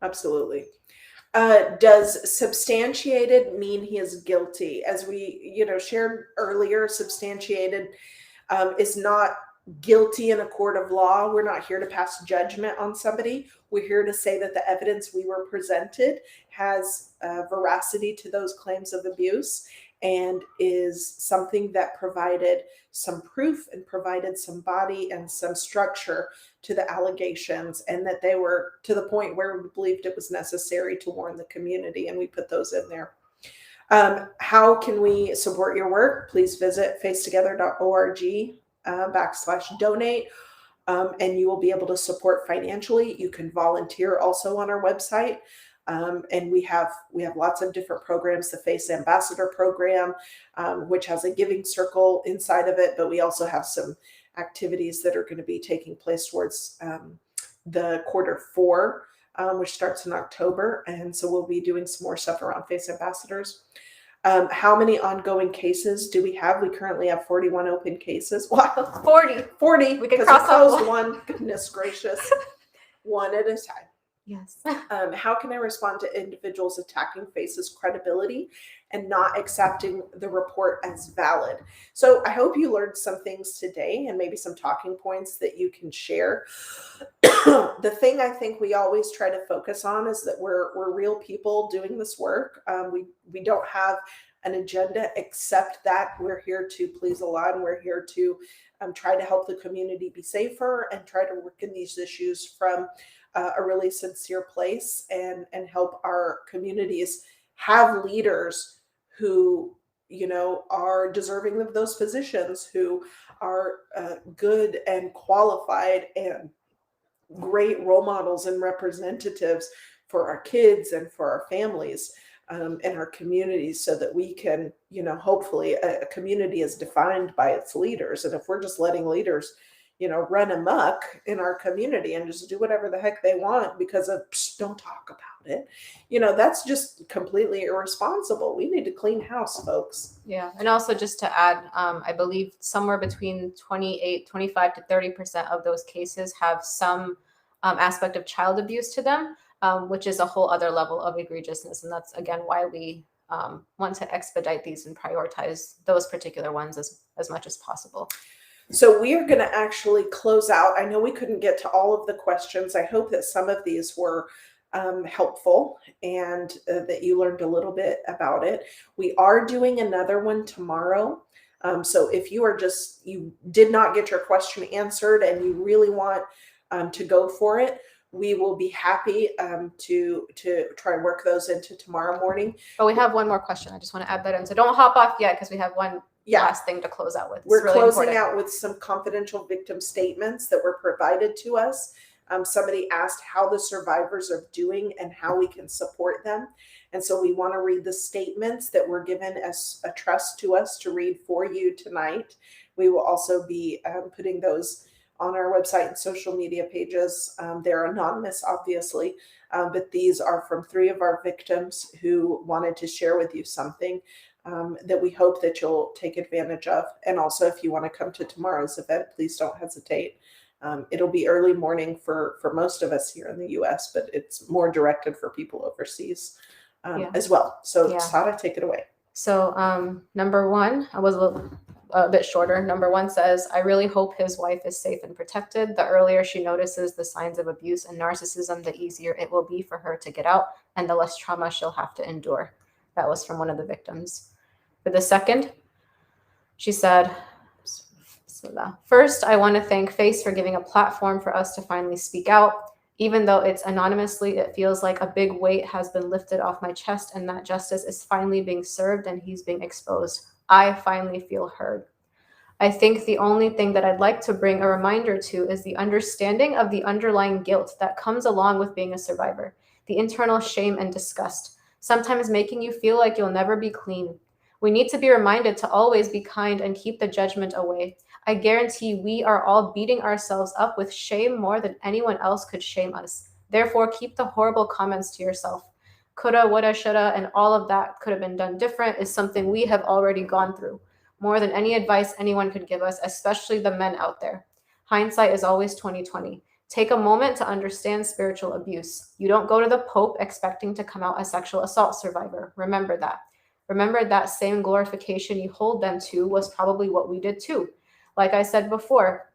[SPEAKER 2] Absolutely. Does substantiated mean he is guilty? As we, shared earlier, substantiated is not guilty in a court of law. We're not here to pass judgment on somebody. We're here to say that the evidence we were presented has veracity to those claims of abuse and is something that provided some proof and provided some body and some structure to the allegations, and that they were to the point where we believed it was necessary to warn the community, and we put those in there. How can we support your work? Please visit phasetogether.org /donate, and you will be able to support financially. You can volunteer also on our website. And we have lots of different programs, the FACE Ambassador Program, which has a giving circle inside of it, but we also have some activities that are going to be taking place towards the Q4, which starts in October. And so we'll be doing some more stuff around FACE Ambassadors. How many ongoing cases do we have? We currently have 41 open cases. Wow. 40.
[SPEAKER 1] We can cross off
[SPEAKER 2] one. Goodness gracious. One at a time.
[SPEAKER 1] Yes.
[SPEAKER 2] How can I respond to individuals attacking FACE's credibility and not accepting the report as valid? So I hope you learned some things today and maybe some talking points that you can share. The thing I think we always try to focus on is that we're real people doing this work. We don't have an agenda except that we're here to please Allah, and we're here to try to help the community be safer and try to work in these issues from a really sincere place and help our communities have leaders who, are deserving of those positions, who are good and qualified and great role models and representatives for our kids and for our families and our communities, so that we can, hopefully a community is defined by its leaders. And if we're just letting leaders run amok in our community and just do whatever the heck they want because of don't talk about it, that's just completely irresponsible. We need to clean house, folks.
[SPEAKER 1] Yeah. And also just to add, I believe somewhere between 25 to 30% of those cases have some aspect of child abuse to them, which is a whole other level of egregiousness. And that's, again, why we want to expedite these and prioritize those particular ones as much as possible.
[SPEAKER 2] So we are going to actually close out. I know we couldn't get to all of the questions. I hope that some of these were helpful and that you learned a little bit about it. We are doing another one tomorrow. So if you did not get your question answered and you really want to go for it, we will be happy to try and work those into tomorrow morning.
[SPEAKER 1] But we have one more question. I just want to add that in. So don't hop off yet, because we have one last thing to close out with.
[SPEAKER 2] We're really closing out with some confidential victim statements that were provided to us Somebody asked how the survivors are doing and how we can support them. And so we want to read the statements that were given as a trust to us to read for you tonight. We will also be putting those on our website and social media pages. They're anonymous, obviously, but these are from 3 of our victims who wanted to share with you something that we hope that you'll take advantage of. And also, if you want to come to tomorrow's event, please don't hesitate. It'll be early morning for most of us here in the U.S., but it's more directed for people overseas as well. So Sara, take it away.
[SPEAKER 1] So number 1, I was a bit shorter. Number 1 says, I really hope his wife is safe and protected. The earlier she notices the signs of abuse and narcissism, the easier it will be for her to get out and the less trauma she'll have to endure. That was from one of the victims. For the second, she said, first, I want to thank FACE for giving a platform for us to finally speak out. Even though it's anonymously, it feels like a big weight has been lifted off my chest and that justice is finally being served and he's being exposed. I finally feel heard. I think the only thing that I'd like to bring a reminder to is the understanding of the underlying guilt that comes along with being a survivor, the internal shame and disgust, sometimes making you feel like you'll never be clean. We need to be reminded to always be kind and keep the judgment away. I guarantee we are all beating ourselves up with shame more than anyone else could shame us. Therefore, keep the horrible comments to yourself. Coulda, woulda, shoulda, and all of that could have been done different is something we have already gone through. More than any advice anyone could give us, especially the men out there. Hindsight is always 20/20. Take a moment to understand spiritual abuse. You don't go to the Pope expecting to come out a sexual assault survivor. Remember that. Remember that same glorification you hold them to was probably what we did too. Like I said before,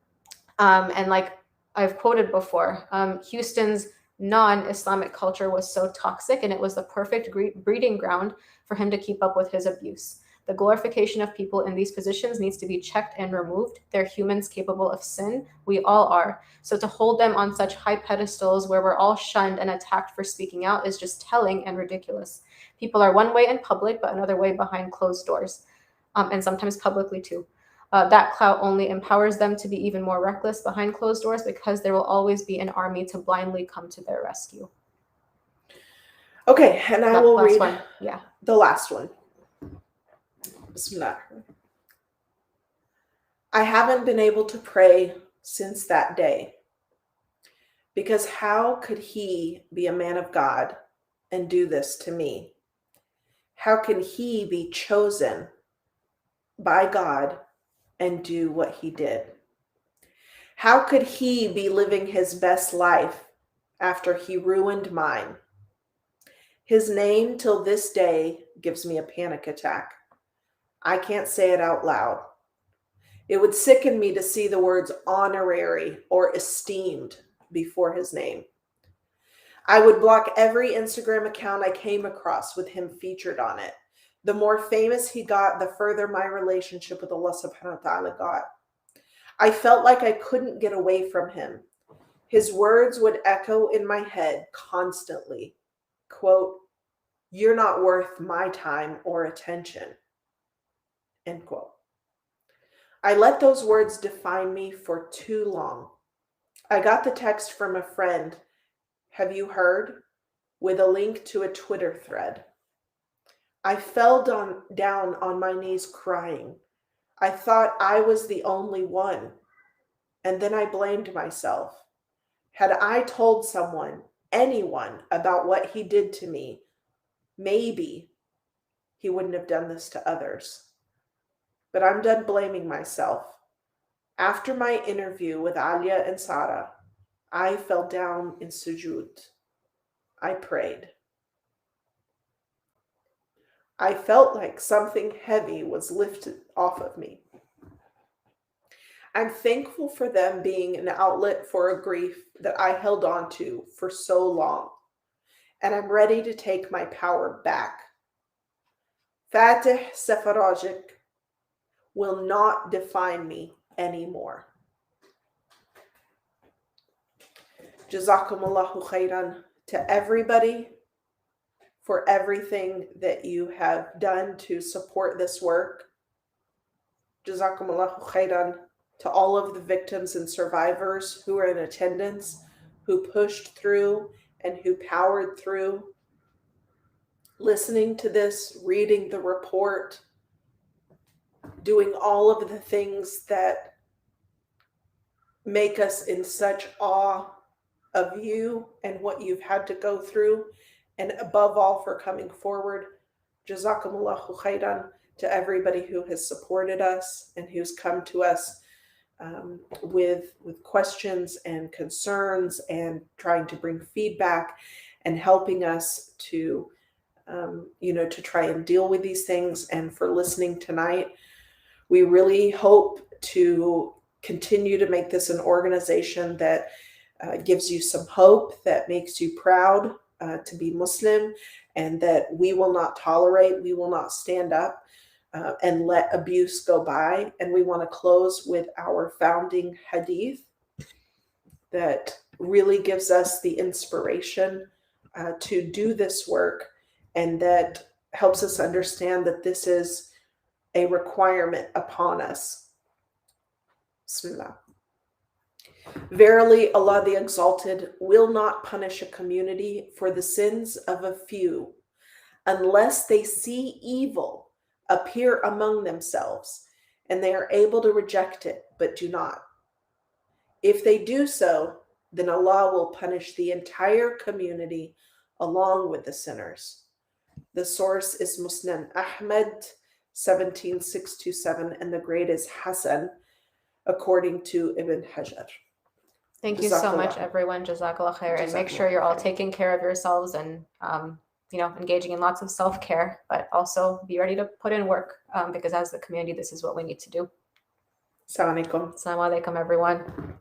[SPEAKER 1] and like I've quoted before, Houston's non-Islamic culture was so toxic and it was the perfect breeding ground for him to keep up with his abuse. The glorification of people in these positions needs to be checked and removed. They're humans capable of sin. We all are. So to hold them on such high pedestals where we're all shunned and attacked for speaking out is just telling and ridiculous. People are one way in public, but another way behind closed doors, and sometimes publicly too. That clout only empowers them to be even more reckless behind closed doors because there will always be an army to blindly come to their rescue.
[SPEAKER 2] Okay, and I will read the last one. Bismillah. I haven't been able to pray since that day, because how could he be a man of God and do this to me? How can he be chosen by God and do what he did? How could he be living his best life after he ruined mine? His name till this day gives me a panic attack. I can't say it out loud. It would sicken me to see the words honorary or esteemed before his name. I would block every Instagram account I came across with him featured on it. The more famous he got, the further my relationship with Allah subhanahu wa ta'ala got. I felt like I couldn't get away from him. His words would echo in my head constantly. Quote, "You're not worth my time or attention." End quote. I let those words define me for too long. I got the text from a friend, "Have you heard?" with a link to a Twitter thread. I fell down on my knees crying. I thought I was the only one. And then I blamed myself. Had I told someone, anyone, about what he did to me, maybe he wouldn't have done this to others. But I'm done blaming myself. After my interview with Alia and Sara, I fell down in sujood. I prayed. I felt like something heavy was lifted off of me. I'm thankful for them being an outlet for a grief that I held on to for so long, and I'm ready to take my power back. Fatih Sefarajik will not define me anymore. Jazakumullahu khairan to everybody for everything that you have done to support this work. Jazakumullahu khairan to all of the victims and survivors who are in attendance. who pushed through and who powered through, listening to this, reading the report, doing all of the things that make us in such awe of you and what you've had to go through, and above all for coming forward. Jazakumullahu khairan to everybody who has supported us and who's come to us with questions and concerns and trying to bring feedback and helping us to to try and deal with these things, and for listening tonight. We really hope to continue to make this an organization that gives you some hope, that makes you proud to be Muslim, and that we will not tolerate, we will not stand up and let abuse go by. And we want to close with our founding hadith that really gives us the inspiration to do this work, and that helps us understand that this is a requirement upon us. Bismillah. Verily, Allah the Exalted will not punish a community for the sins of a few unless they see evil appear among themselves and they are able to reject it but do not. If they do so, then Allah will punish the entire community along with the sinners. The source is Musnad Ahmad 17627, and the grade is Hasan according to Ibn Hajar.
[SPEAKER 1] Thank you so much, everyone. Jazakallah khair. And make sure you're all taking care of yourselves and, engaging in lots of self-care, but also be ready to put in work because as the community, this is what we need to do.
[SPEAKER 2] Assalamu alaikum.
[SPEAKER 1] Assalamu alaikum, everyone.